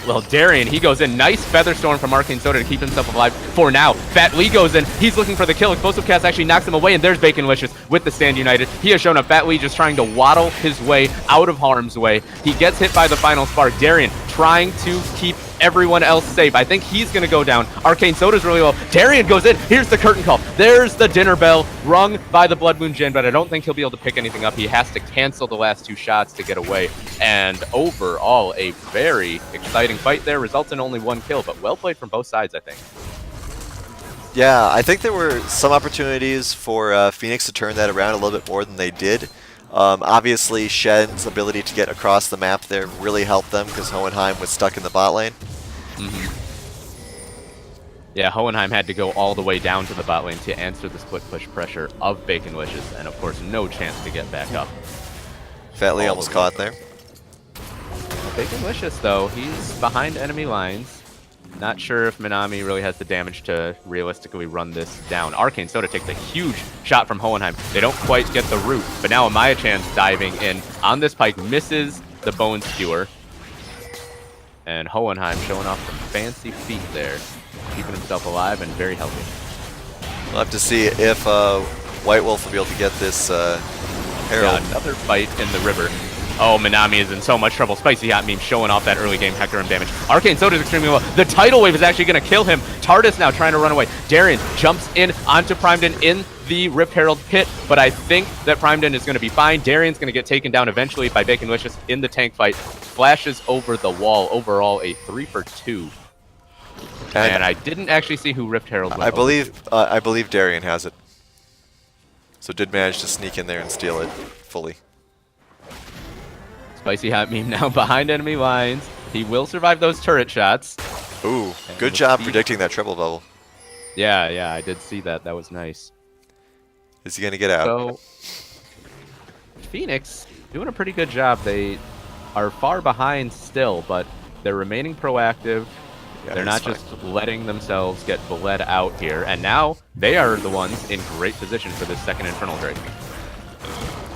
Well, Darien, he goes in. Nice Feather Storm from Arcane Soda to keep himself alive for now. Fat Lee goes in. He's looking for the kill. Explosive Cast actually knocks him away, and there's Baconlicious with the Stand United. He has shown up. Fat Lee just trying to waddle his way out of harm's way. He gets hit by the final spark. Darien trying to keep everyone else safe. I think he's going to go down. Arcane Soda's really low. Darien goes in. Here's the curtain call. There's the dinner bell rung by the Blood Moon Jin, but I don't think he'll be able to pick anything up. He has to cancel the last 2 shots to get away. And overall, a very exciting fight there. Results in only 1 kill, but well played from both sides, I think. Yeah, I think there were some opportunities for Phoenix to turn that around a little bit more than they did. Obviously, Shen's ability to get across the map there really helped them because Hohenheim was stuck in the bot lane. Yeah, Hohenheim had to go all the way down to the bot lane to answer the split push pressure of Baconlicious, and of course, no chance to get back up. Fat Lee almost caught there. Baconlicious, though, he's behind enemy lines. Not sure if Minami really has the damage to realistically run this down. Arcane Soda takes a huge shot from Hohenheim. They don't quite get the root, but now Amaya-chan's diving in on this pike, misses the Bone Skewer. And Hohenheim showing off some fancy feet there, keeping himself alive and very healthy. We'll have to see if White Wolf will be able to get this Herald. Yeah, another fight in the river. Oh, Minami is in so much trouble. Spicy Hot Meme showing off that early game Hecarim damage. Arcane Soda is extremely low. The Tidal Wave is actually going to kill him. Tardis now trying to run away. Darien jumps in onto Primedon in the Rift Herald pit, but I think that Primedon is going to be fine. Darien's going to get taken down eventually by Baconlicious in the tank fight. Flashes over the wall. Overall, a 3 for 2. And I didn't actually see who Rift Herald went I believe Darien has it. So did manage to sneak in there and steal it fully. Spicy Hot Meme now behind enemy lines. He will survive those turret shots. Ooh, good job predicting that triple bubble. Yeah, I did see that. That was nice. Is he going to get out? So, Phoenix doing a pretty good job. They are far behind still, but they're remaining proactive. Yeah, they're not just letting themselves get bled out here. And now they are the ones in great position for this second Infernal Drake.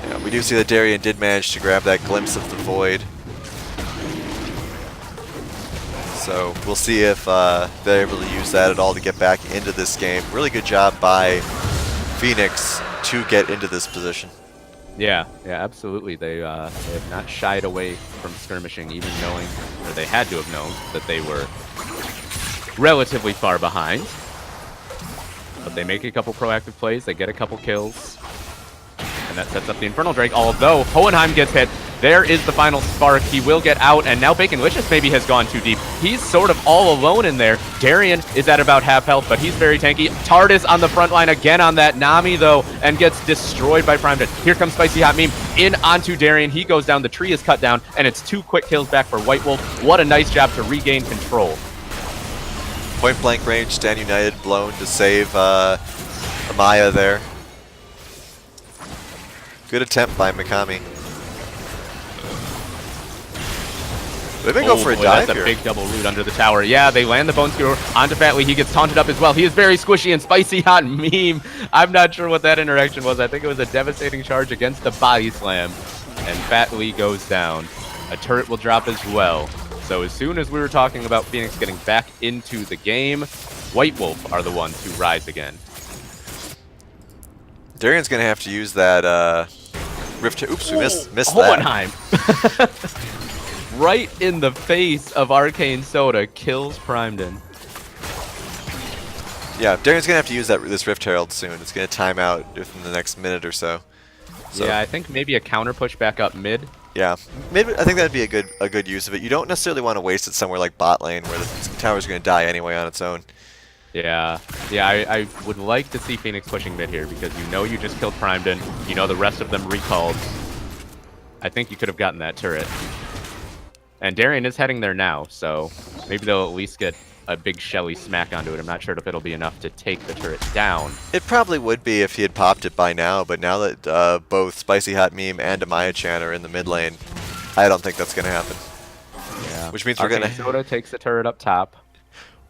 Yeah, we do see that Darien did manage to grab that glimpse of the void. So we'll see if they're able to use that at all to get back into this game. Really good job by Phoenix to get into this position. Yeah, absolutely. They have not shied away from skirmishing, even knowing, or they had to have known, that they were relatively far behind. But they make a couple proactive plays, they get a couple kills, and that sets up the Infernal Drake, although Hohenheim gets hit. There is the final spark. He will get out, and now Baconlicious maybe has gone too deep. He's sort of all alone in there. Darian is at about half health, but he's very tanky. TARDIS on the front line again on that Nami, though, and gets destroyed by Primed. Here comes Spicy Hot Meme in onto Darian. He goes down. The tree is cut down, and it's 2 quick kills back for White Wolf. What a nice job to regain control. Point blank range, Stand United blown to save Amaya there. Good attempt by Mikami. They may go for a dive that's here. A big double root under the tower. Yeah, they land the Bone Skewer onto Fatley. He gets taunted up as well. He is very squishy and Spicy Hot Meme. I'm not sure what that interaction was. I think it was a devastating charge against the body slam. And Fatley goes down. A turret will drop as well. So as soon as we were talking about Phoenix getting back into the game, White Wolf are the ones who rise again. Darian's going to have to use that Rift. Oops, we missed that. Hohenheim. Right in the face of Arcane Soda, kills Primedon. Yeah, Darian's going to have to use this Rift Herald soon. It's going to time out within the next minute or so. Yeah, I think maybe a counter push back up mid. Yeah, maybe I think that'd be a good use of it. You don't necessarily want to waste it somewhere like bot lane where the tower's going to die anyway on its own. Yeah, I would like to see Phoenix pushing mid here because you know you just killed Primedon. You know the rest of them recalled. I think you could have gotten that turret. And Darian is heading there now, so maybe they'll at least get a big Shelly smack onto it. I'm not sure if it'll be enough to take the turret down. It probably would be if he had popped it by now, but now that both Spicy Hot Meme and Amaya-chan are in the mid lane, I don't think that's going to happen. Yeah. Which means Arcane Soda takes the turret up top.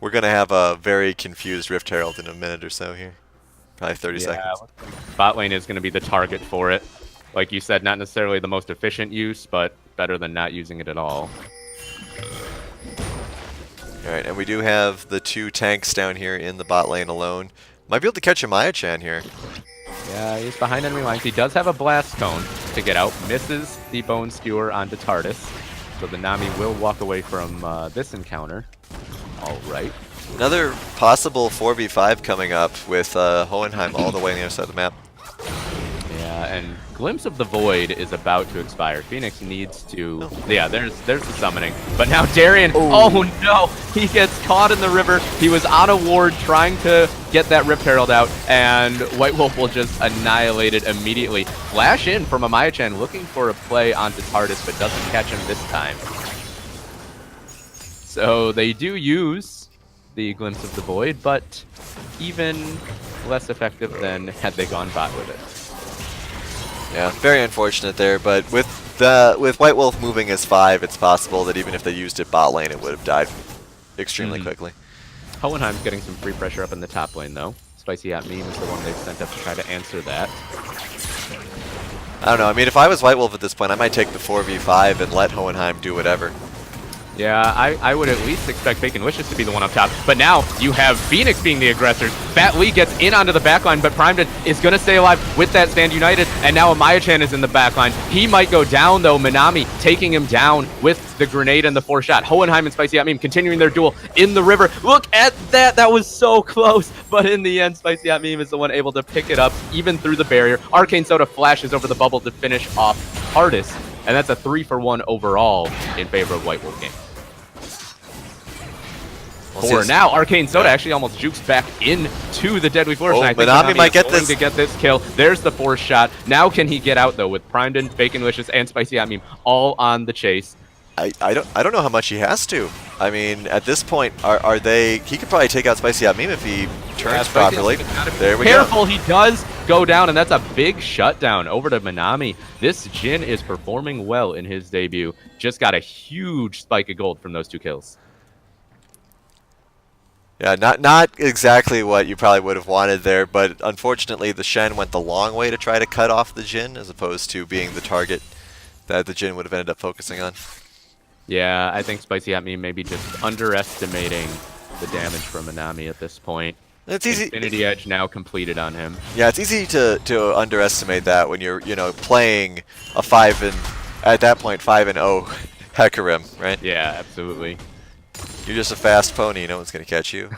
We're going to have a very confused Rift Herald in a minute or so here. Probably 30 seconds. Bot lane is going to be the target for it. Like you said, not necessarily the most efficient use, but better than not using it at all. Alright, and we do have the 2 tanks down here in the bot lane alone. Might be able to catch Amaya-chan here. Yeah, he's behind enemy lines. He does have a Blast Cone to get out. Misses the Bone Skewer onto TARDIS. So the Nami will walk away from this encounter. Alright. Another possible 4v5 coming up with Hohenheim all the way on the other side of the map. Yeah, and Glimpse of the Void is about to expire. Phoenix needs to... Yeah, there's the summoning. But now Darian... Oh no! He gets caught in the river. He was on a ward trying to get that Rift Herald out, and White Wolf will just annihilate it immediately. Flash in from Amaya-chan looking for a play onto TARDIS, but doesn't catch him this time. So they do use the Glimpse of the Void, but even less effective than had they gone bot with it. Yeah, very unfortunate there, but with White Wolf moving as 5, it's possible that even if they used it bot lane, it would have died extremely quickly. Hohenheim's getting some free pressure up in the top lane, though. Spicy Hot Meme is the one they've sent up to try to answer that. I don't know, I mean, if I was White Wolf at this point, I might take the 4v5 and let Hohenheim do whatever. Yeah, I would at least expect Baconlicious to be the one up top. But now you have Phoenix being the aggressors. Fat Lee gets in onto the backline, but Primedon is going to stay alive with that Stand United. And now Amaya-chan is in the backline. He might go down, though. Minami taking him down with the grenade and the 4-shot. Hohenheim and Spicy Hot Meme continuing their duel in the river. Look at that. That was so close. But in the end, Spicy Hot Meme is the one able to pick it up, even through the barrier. Arcane Soda flashes over the bubble to finish off TARDIS. And that's a 3-for-1 overall in favor of White Wolf game. For now, Arcane Soda actually almost jukes back into the Deadly Force. Oh, I think Minami might get this. To get this kill. There's the 4-shot. Now can he get out though with Primedon, Baconlicious, and Spicy Hot Meme all on the chase? I don't know how much he has to. I mean, at this point, are they? He could probably take out Spicy Hot Meme if he turns properly. There we go. Careful, he does go down, and that's a big shutdown over to Minami. This Jhin is performing well in his debut. Just got a huge spike of gold from those 2 kills. Yeah, not exactly what you probably would have wanted there, but unfortunately the Shen went the long way to try to cut off the Jhin as opposed to being the target that the Jhin would have ended up focusing on. Yeah, I think Spicy Hot Meme may be just underestimating the damage from Minami at this point. It's easy. Infinity Edge now completed on him. Yeah, it's easy to underestimate that when you're playing a 5 and at that point 5-0 Hecarim, right? Yeah, absolutely. You're just a fast pony. No one's gonna catch you.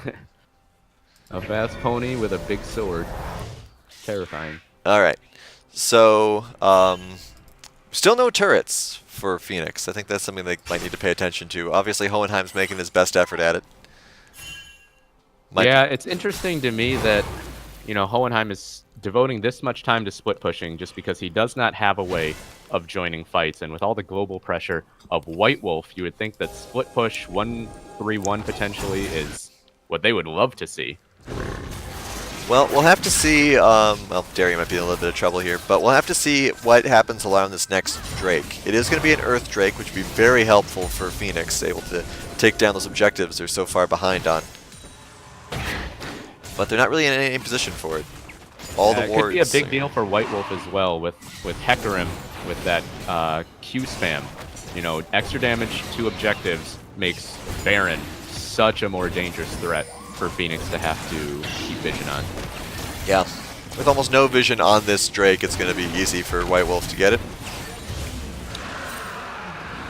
A fast pony with a big sword. Terrifying. All right. So still no turrets for Phoenix. I think that's something they might need to pay attention to. Obviously, Hohenheim's making his best effort at it. Yeah, it's interesting to me that, Hohenheim is devoting this much time to split pushing just because he does not have a way of joining fights. And with all the global pressure of White Wolf, you would think that split push 1-3-1 potentially is what they would love to see. Well, we'll have to see. Well, Darien might be in a little bit of trouble here, but we'll have to see what happens around this next Drake. It is going to be an Earth Drake, which would be very helpful for Phoenix, able to take down those objectives they're so far behind on. But they're not really in any position for it. All the wards. It could be a big deal for White Wolf as well with Hecarim with that Q spam. Extra damage to objectives makes Baron such a more dangerous threat for Phoenix to have to keep vision on. Yeah. With almost no vision on this Drake, it's going to be easy for White Wolf to get it.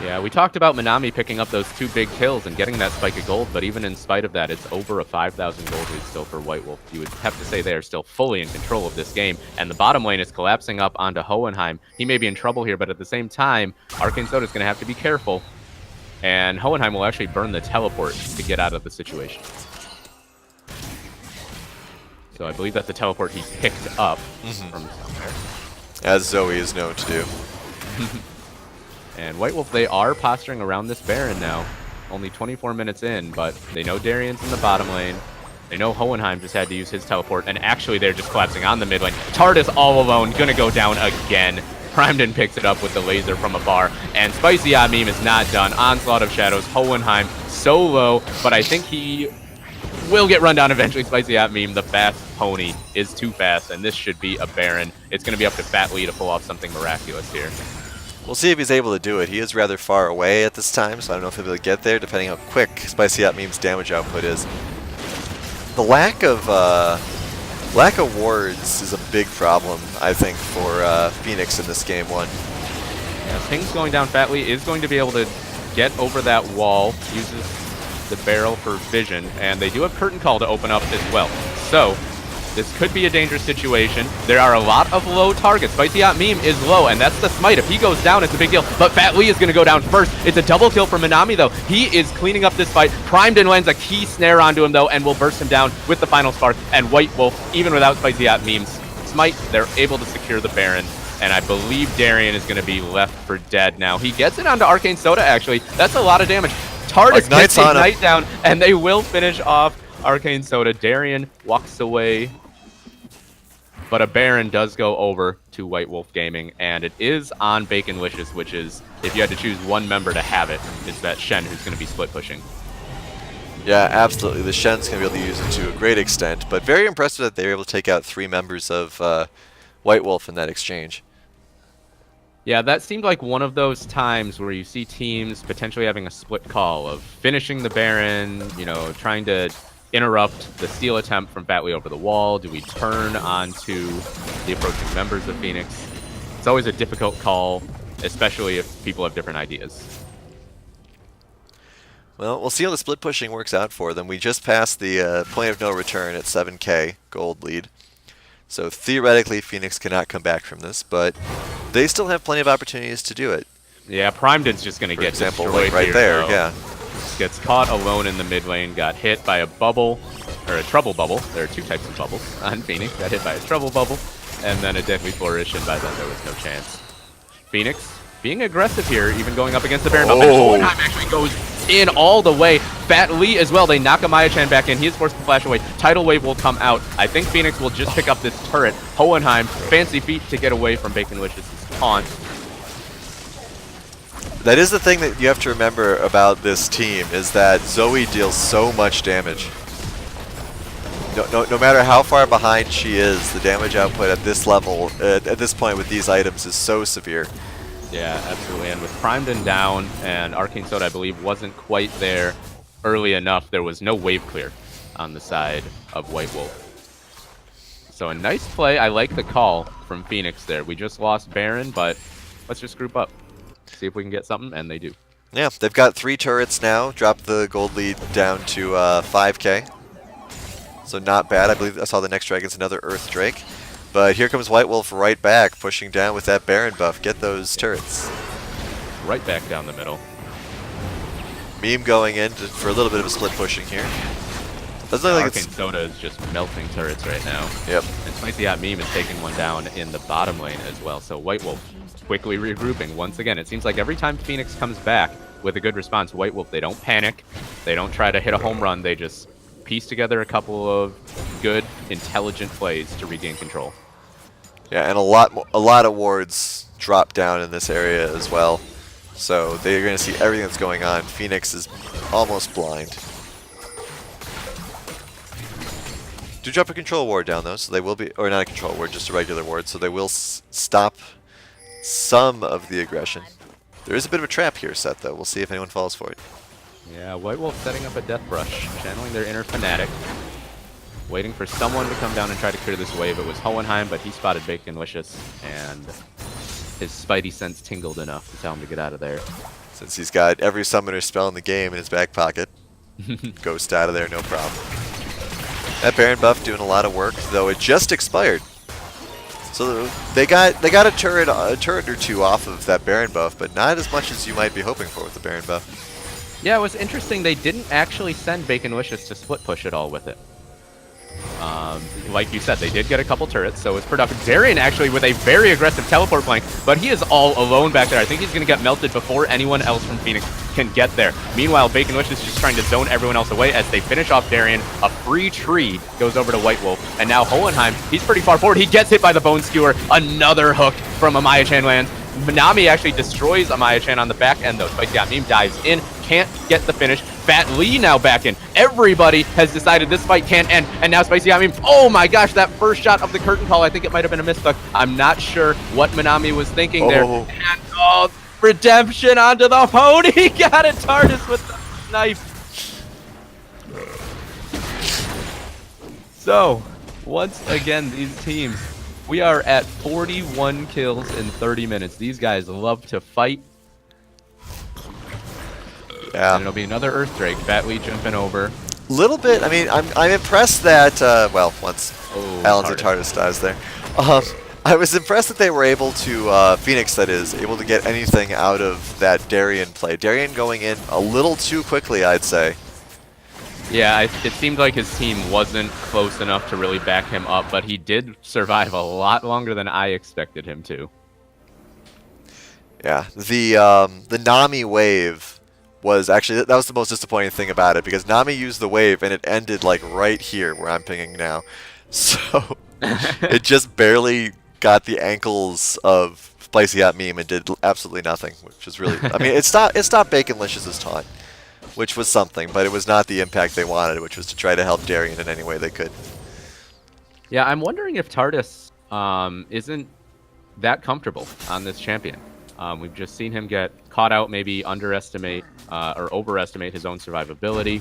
Yeah, we talked about Minami picking up those 2 big kills and getting that spike of gold, but even in spite of that, it's over a 5,000 gold lead still for White Wolf. You would have to say they are still fully in control of this game, and the bottom lane is collapsing up onto Hohenheim. He may be in trouble here, but at the same time, Arcane Soda is going to have to be careful, and Hohenheim will actually burn the teleport to get out of the situation. So I believe that's the teleport he picked up from somewhere. As Zoe is known to do. And White Wolf, they are posturing around this Baron now. Only 24 minutes in, but they know Darien's in the bottom lane. They know Hohenheim just had to use his teleport, and actually they're just collapsing on the mid lane. Tardis all alone, gonna go down again. Primedon picks it up with the laser from afar, and Spicy Hot Meme is not done. Onslaught of Shadows, Hohenheim so low, but I think he will get run down eventually. Spicy Hot Meme, the fast pony, is too fast, and this should be a Baron. It's gonna be up to Fat Lee to pull off something miraculous here. We'll see if he's able to do it. He is rather far away at this time, so I don't know if he'll be able to get there, depending how quick Spicy Hot Meme's damage output is. The lack of wards is a big problem, I think, for Phoenix in this game one. Yeah, Ping's going down. Fat Lee is going to be able to get over that wall, uses the barrel for vision, and they do have Curtain Call to open up as well. So this could be a dangerous situation. There are a lot of low targets. Spicy Hot Meme is low, and that's the smite. If he goes down, it's a big deal. But Fat Lee is going to go down first. It's a double kill for Minami, though. He is cleaning up this fight. Primedon lands a key snare onto him, though, and will burst him down with the final spark. And White Wolf, even without Spicy Hot Meme's smite, they're able to secure the Baron. And I believe Darien is going to be left for dead now. He gets it onto Arcane Soda, actually. That's a lot of damage. Tardis gets Ignite down, and they will finish off Arcane Soda. Darien walks away, but a Baron does go over to White Wolf Gaming, and it is on Baconlicious, which is, if you had to choose one member to have it, is that Shen who's going to be split pushing. Yeah, absolutely. The Shen's going to be able to use it to a great extent, but very impressive that they were able to take out 3 members of White Wolf in that exchange. Yeah, that seemed like one of those times where you see teams potentially having a split call of finishing the Baron, trying to interrupt the steal attempt from Fat Lee over the wall. Do we turn onto the approaching members of Phoenix? It's always a difficult call, especially if people have different ideas. Well, we'll see how the split pushing works out for them. We just passed the point of no return at 7k gold lead. So theoretically, Phoenix cannot come back from this, but they still have plenty of opportunities to do it. Yeah, Primedon's just going to get example, destroyed right here, there, though. yeah. Gets caught alone in the mid lane, got hit by a bubble, or a trouble bubble. There are 2 types of bubbles on Phoenix. Got hit by a trouble bubble, and then a deadly flourish, and by then there was no chance. Phoenix being aggressive here, even going up against the Baron. Hohenheim actually goes in all the way. Fat Lee as well. They knock a Maya-chan back in. He is forced to flash away. Tidal Wave will come out. I think Phoenix will just pick up this turret. Hohenheim, fancy feet to get away from Baconlicious's taunt. That is the thing that you have to remember about this team, is that Zoe deals so much damage. No matter how far behind she is, the damage output at this level, at this point with these items, is so severe. Yeah, absolutely. And with Primed down, and Arcane Soda, I believe, wasn't quite there early enough, there was no wave clear on the side of White Wolf. So a nice play. I like the call from Phoenix there. We just lost Baron, but let's just group up. See if we can get something, and they do. Yeah, they've got 3 turrets now. Dropped the gold lead down to 5k. So not bad. I believe I saw the next dragon's another Earth Drake. But here comes White Wolf right back, pushing down with that Baron buff. Get those turrets. Right back down the middle. Meme going in for a little bit of a split pushing here. Doesn't look like Arcane Soda is just melting turrets right now. Yep. And Spicy Hot Meme is taking one down in the bottom lane as well. So White Wolf quickly regrouping once again. It seems like every time Phoenix comes back with a good response, White Wolf, they don't panic. They don't try to hit a home run. They just piece together a couple of good, intelligent plays to regain control. Yeah, and a lot of wards drop down in this area as well. So they're going to see everything that's going on. Phoenix is almost blind. Do drop a control ward down though, so they will be, or not a control ward, just a regular ward, so they will stop some of the aggression. There is a bit of a trap here set though. We'll see if anyone falls for it. Yeah, White Wolf setting up a Death Brush, channeling their inner fanatic. Waiting for someone to come down and try to clear this wave. It was Hohenheim, but he spotted Baconlicious, and his spidey sense tingled enough to tell him to get out of there. Since he's got every summoner spell in the game in his back pocket. Ghost out of there, no problem. That Baron buff doing a lot of work, though it just expired. So they got a turret or two off of that Baron buff, but not as much as you might be hoping for with the Baron buff. Yeah, it was interesting. They didn't actually send Baconlicious to split push at all with it. Like you said, they did get a couple turrets, so it's productive. Darian actually with a very aggressive teleport flank, but he is all alone back there. I think he's going to get melted before anyone else from Phoenix can get there. Meanwhile, Baconlicious is just trying to zone everyone else away as they finish off Darian. A free tree goes over to White Wolf, and now Hohenheim, he's pretty far forward. He gets hit by the Bone Skewer. Another hook from Amaya-chan lands. Nami actually destroys Amaya-chan on the back end, though. Spicy Hot Meme dives in, can't get the finish. Fat Lee now back in. Everybody has decided this fight can't end, and now Spicy Hot Meme, oh my gosh, that first shot of the curtain call, I think it might have been a misclick. I'm not sure what Manami was thinking there. And, redemption onto the pony! Got it, TARDIS with the knife. So, once again, these teams, we are at 41 kills in 30 minutes. These guys love to fight. Yeah. And it'll be another Earth Drake. Fat Lee jumping over. Little bit. I mean, I'm impressed that well, once Alan's TARDIS dies there, I was impressed that they were able to Phoenix, that is, able to get anything out of that Darian play. Darian going in a little too quickly, I'd say. Yeah, it seemed like his team wasn't close enough to really back him up, but he did survive a lot longer than I expected him to. Yeah, the Nami wave was actually, that was the most disappointing thing about it, because Nami used the wave and it ended like right here where I'm pinging now. So it just barely got the ankles of Spicy Hot Meme and did absolutely nothing, which is really, I mean, it stopped Baconlicious's taunt, which was something, but it was not the impact they wanted, which was to try to help Darian in any way they could. Yeah, I'm wondering if TARDIS isn't that comfortable on this champion. We've just seen him get caught out, maybe underestimate or overestimate his own survivability.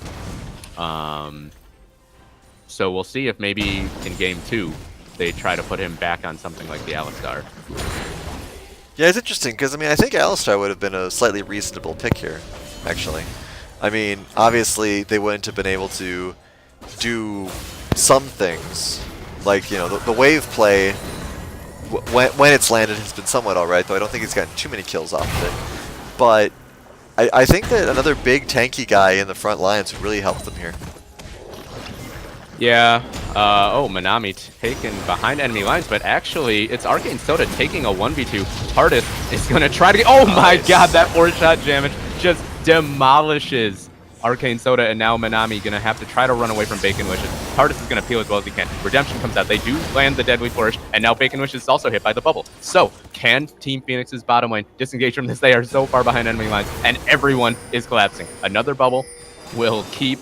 So we'll see if maybe in game 2 they try to put him back on something like the Alistar. Yeah, it's interesting, because I mean, I think Alistar would have been a slightly reasonable pick here, actually. I mean, obviously they wouldn't have been able to do some things, like, you know, the wave play, when it's landed, has been somewhat alright, though I don't think he's gotten too many kills off of it. But I think that another big tanky guy in the front lines would really help them here. Yeah, oh, Manami taken behind enemy lines, but actually it's Arcane Soda taking a 1v2. TARDIS is going to try to get, oh my god, that 4-shot damage just demolishes Arcane Soda, and now Manami going to have to try to run away from Baconlicious. TARDIS is going to peel as well as he can. Redemption comes out. They do land the Deadly Flourish, and now Baconlicious is also hit by the bubble. So, can Team Phoenix's bottom lane disengage from this? They are so far behind enemy lines, and everyone is collapsing. Another bubble will keep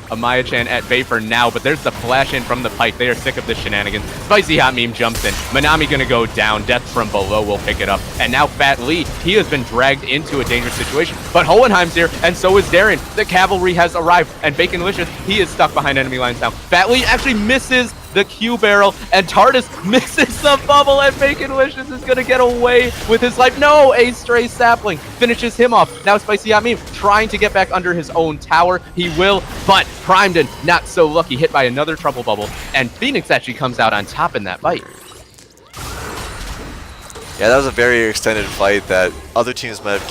Amaya-chan at bay for now, but there's the flash in from the Pike. They are sick of this shenanigans. Spicy Hot Meme jumps in. Manami gonna go down. Death from below will pick it up. And now Fat Lee, he has been dragged into a dangerous situation. But Hohenheim's here, and so is Darren. The cavalry has arrived, and Baconlicious, he is stuck behind enemy lines now. Fat Lee actually misses the Q barrel, and TARDIS misses the bubble, and Baconlicious is gonna get away with his life. No, a stray sapling finishes him off. Now Spicy Hot Meme trying to get back under his own tower. He will, but Primedon not so lucky, hit by another trouble bubble, and Phoenix actually comes out on top in that fight. Yeah, that was a very extended fight that other teams might have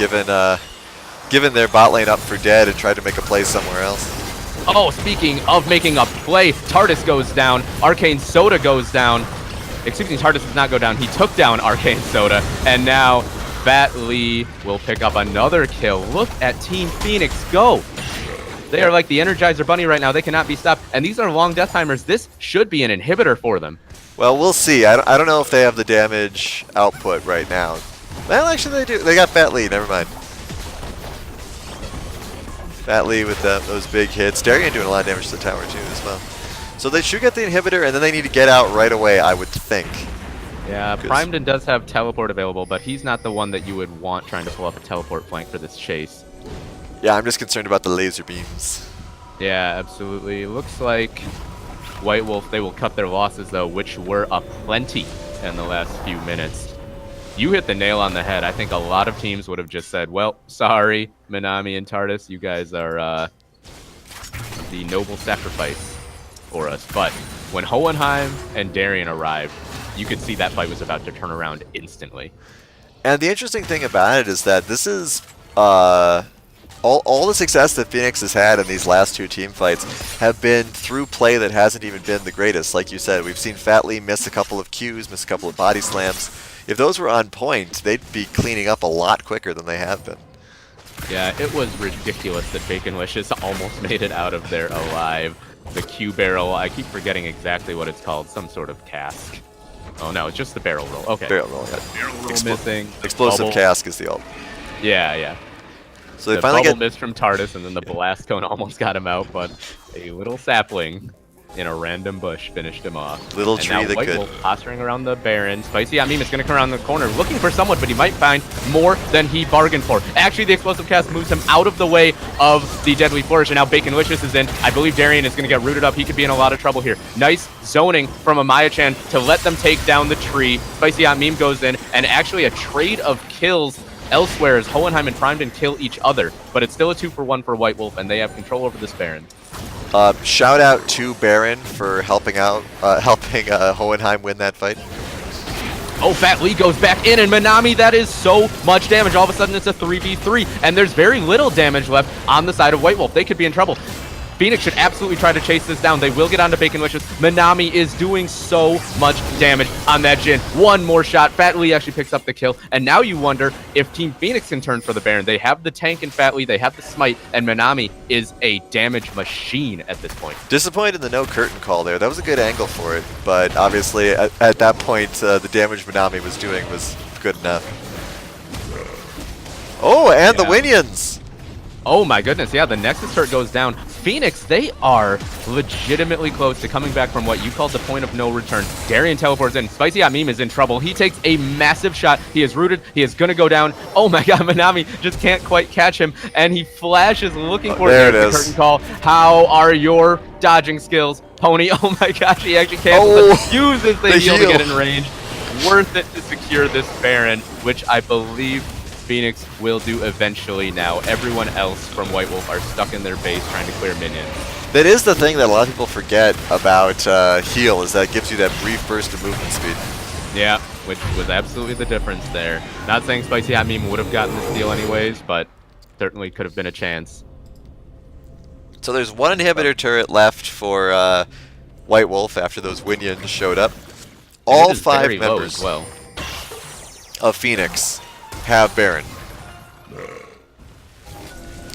given their bot lane up for dead and tried to make a play somewhere else. Oh, speaking of making a play, TARDIS goes down, Arcane Soda goes down. Excuse me, TARDIS does not go down. He took down Arcane Soda, and now Fat Lee will pick up another kill. Look at Team Phoenix go. They are like the Energizer Bunny right now. They cannot be stopped, and these are long death timers. This should be an inhibitor for them. Well, we'll see. I don't know if they have the damage output right now. Well, actually they do. They got Fat Lee, never mind. Fat Lee with those big hits. Darien doing a lot of damage to the tower too as well. So they should get the inhibitor, and then they need to get out right away, I would think. Yeah, Primedon does have teleport available, but he's not the one that you would want trying to pull up a teleport flank for this chase. Yeah, I'm just concerned about the laser beams. Yeah, absolutely. Looks like White Wolf, they will cut their losses though, which were aplenty in the last few minutes. You hit the nail on the head. I think a lot of teams would have just said, well, sorry, Manami and TARDIS, you guys are the noble sacrifice for us. But when Hohenheim and Darien arrived, you could see that fight was about to turn around instantly. And the interesting thing about it is that this is all the success that Phoenix has had in these last two team fights have been through play that hasn't even been the greatest. Like you said, we've seen Fat Lee miss a couple of Qs, miss a couple of body slams. If those were on point, they'd be cleaning up a lot quicker than they have been. Yeah, it was ridiculous that Baconlicious almost made it out of there alive. The Q barrel, I keep forgetting exactly what it's called, some sort of cask. Oh no, it's just the barrel roll. Okay. Barrel roll, yeah. Barrel roll missing. Explosive cask is the ult. Yeah, yeah. So they The finally bubble get missed from TARDIS, and then the blast cone almost got him out, but a little sapling in a random bush finished him off. Little and tree now that White could. Wolf posturing around the Baron. Spicy Hot Meme is going to come around the corner looking for someone, but he might find more than he bargained for. Actually, the explosive cast moves him out of the way of the Deadly Flourish, and now Baconlicious is in. I believe Darien is going to get rooted up. He could be in a lot of trouble here. Nice zoning from Amaya-chan to let them take down the tree. Spicy Hot Meme goes in, and actually a trade of kills elsewhere as Hohenheim and Primedon kill each other, but it's still a 2-for-1 for White Wolf, and they have control over this Baron. Shout out to Baron for helping Hohenheim win that fight. Oh, Fat Lee goes back in, and Manami, that is so much damage. All of a sudden, it's a 3v3, and there's very little damage left on the side of White Wolf. They could be in trouble. Phoenix should absolutely try to chase this down. They will get onto Baconlicious. Manami is doing so much damage on that Jhin. One more shot. Fat Lee actually picks up the kill. And now you wonder if Team Phoenix can turn for the Baron. They have the tank in Fat Lee. They have the smite. And Manami is a damage machine at this point. Disappointed in the no curtain call there. That was a good angle for it. But obviously, at that point, the damage Manami was doing was good enough. Oh, and the Winions! Oh my goodness, yeah, the Nexus turret goes down. Phoenix, they are legitimately close to coming back from what you called the point of no return. Darien teleports in. Spicy Hot Meme is in trouble. He takes a massive shot. He is rooted. He is going to go down. Oh my god, Manami just can't quite catch him. And he flashes looking for the curtain call. How are your dodging skills, Pony? Oh my gosh, he actually can't uses the heal to get in range. Worth it to secure this Baron, which I believe Phoenix will do eventually now. Everyone else from White Wolf are stuck in their base trying to clear minions. That is the thing that a lot of people forget about heal, is that it gives you that brief burst of movement speed. Yeah, which was absolutely the difference there. Not saying Spicy Hot Meme would have gotten the steal anyways, but certainly could have been a chance. So there's one inhibitor turret left for White Wolf after those Winions showed up. All 5 members of Phoenix have Baron.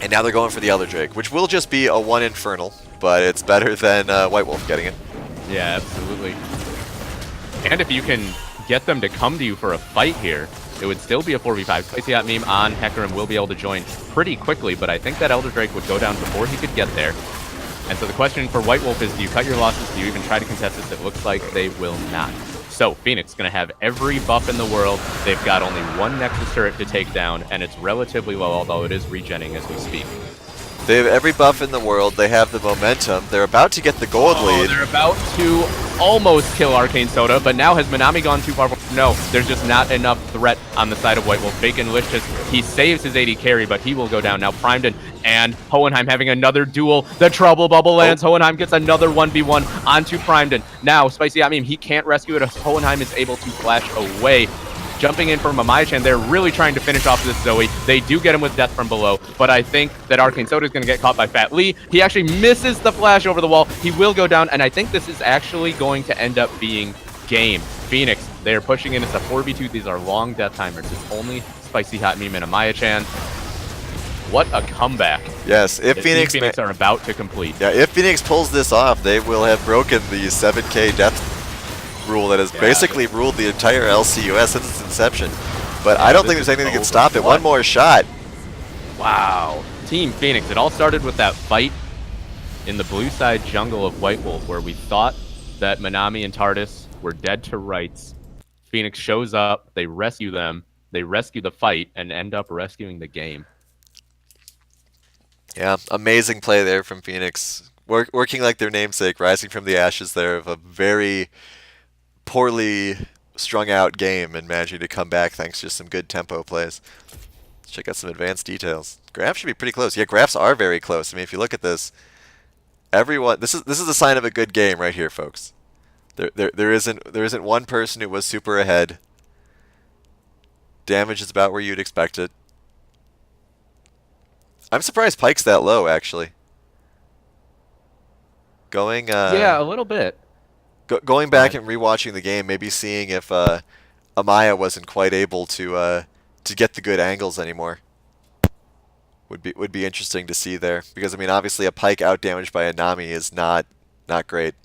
And now they're going for the Elder Drake, which will just be a 1 Infernal, but it's better than White Wolf getting it. Yeah, absolutely. And if you can get them to come to you for a fight here, it would still be a 4v5. Spicy Hot Meme on Hecarim will be able to join pretty quickly, but I think that Elder Drake would go down before he could get there. And so the question for White Wolf is, do you cut your losses? Do you even try to contest this? It looks like they will not. So Phoenix going to have every buff in the world. They've got only one Nexus turret to take down, and it's relatively low, although it is regenning as we speak. They have every buff in the world. They have the momentum. They're about to get the gold lead. They're about to almost kill Arcane Soda, but now has Manami gone too far? No, there's just not enough threat on the side of White Wolf. Bacon Licious, he saves his AD carry, but he will go down. Now Primedon and Hohenheim having another duel. The Trouble Bubble lands. Hohenheim gets another 1v1 onto Primedon. Now, Spicy Meme, he can't rescue it as Hohenheim is able to flash away. Jumping in from Amaya-chan, they're really trying to finish off this Zoe. They do get him with Death from below, but I think that Arcane Soda is going to get caught by Fat Lee. He actually misses the flash over the wall. He will go down, and I think this is actually going to end up being game. Phoenix, they're pushing in. It's a 4v2. These are long death timers. It's only Spicy Hot Meme and Amaya-chan. What a comeback. Yes, if Phoenix are about to complete. Yeah, if Phoenix pulls this off, they will have broken the 7k death rule that has basically ruled the entire LCUS since its inception. But I don't think there's anything that can stop it. One more shot. Wow. Team Phoenix. It all started with that fight in the blue side jungle of White Wolf where we thought that Manami and Tardis were dead to rights. Phoenix shows up. They rescue them. They rescue the fight and end up rescuing the game. Yeah, amazing play there from Phoenix. Working like their namesake, rising from the ashes there of a very poorly strung out game and managing to come back thanks to some good tempo plays. Let's check out some advanced details. Graphs should be pretty close. Yeah, graphs are very close. I mean, if you look at this, everyone this is a sign of a good game right here, folks. There isn't one person who was super ahead. Damage is about where you'd expect it. I'm surprised Pike's that low, actually. Going yeah, a little bit. Going back and rewatching the game, maybe seeing if Amaya wasn't quite able to get the good angles anymore. Would be interesting to see there, because I mean obviously a Pike outdamaged by a Nami is not great.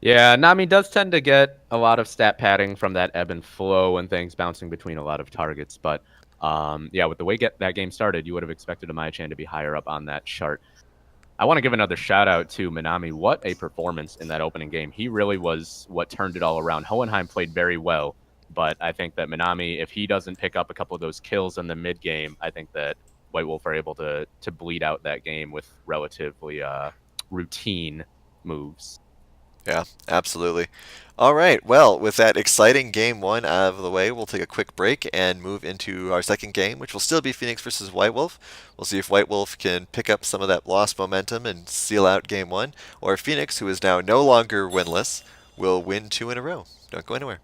Yeah, Nami does tend to get a lot of stat padding from that ebb and flow and things bouncing between a lot of targets, but yeah, with the way that game started, you would have expected Amaya-chan to be higher up on that chart. I want to give another shout out to Manami. What a performance in that opening game. He really was what turned it all around. Hohenheim played very well, but I think that Manami, if he doesn't pick up a couple of those kills in the mid game, I think that White Wolf are able to bleed out that game with relatively routine moves. Yeah, absolutely. All right, well, with that exciting game one out of the way, we'll take a quick break and move into our second game, which will still be Phoenix versus White Wolf. We'll see if White Wolf can pick up some of that lost momentum and seal out game one, or Phoenix, who is now no longer winless, will win 2 in a row. Don't go anywhere.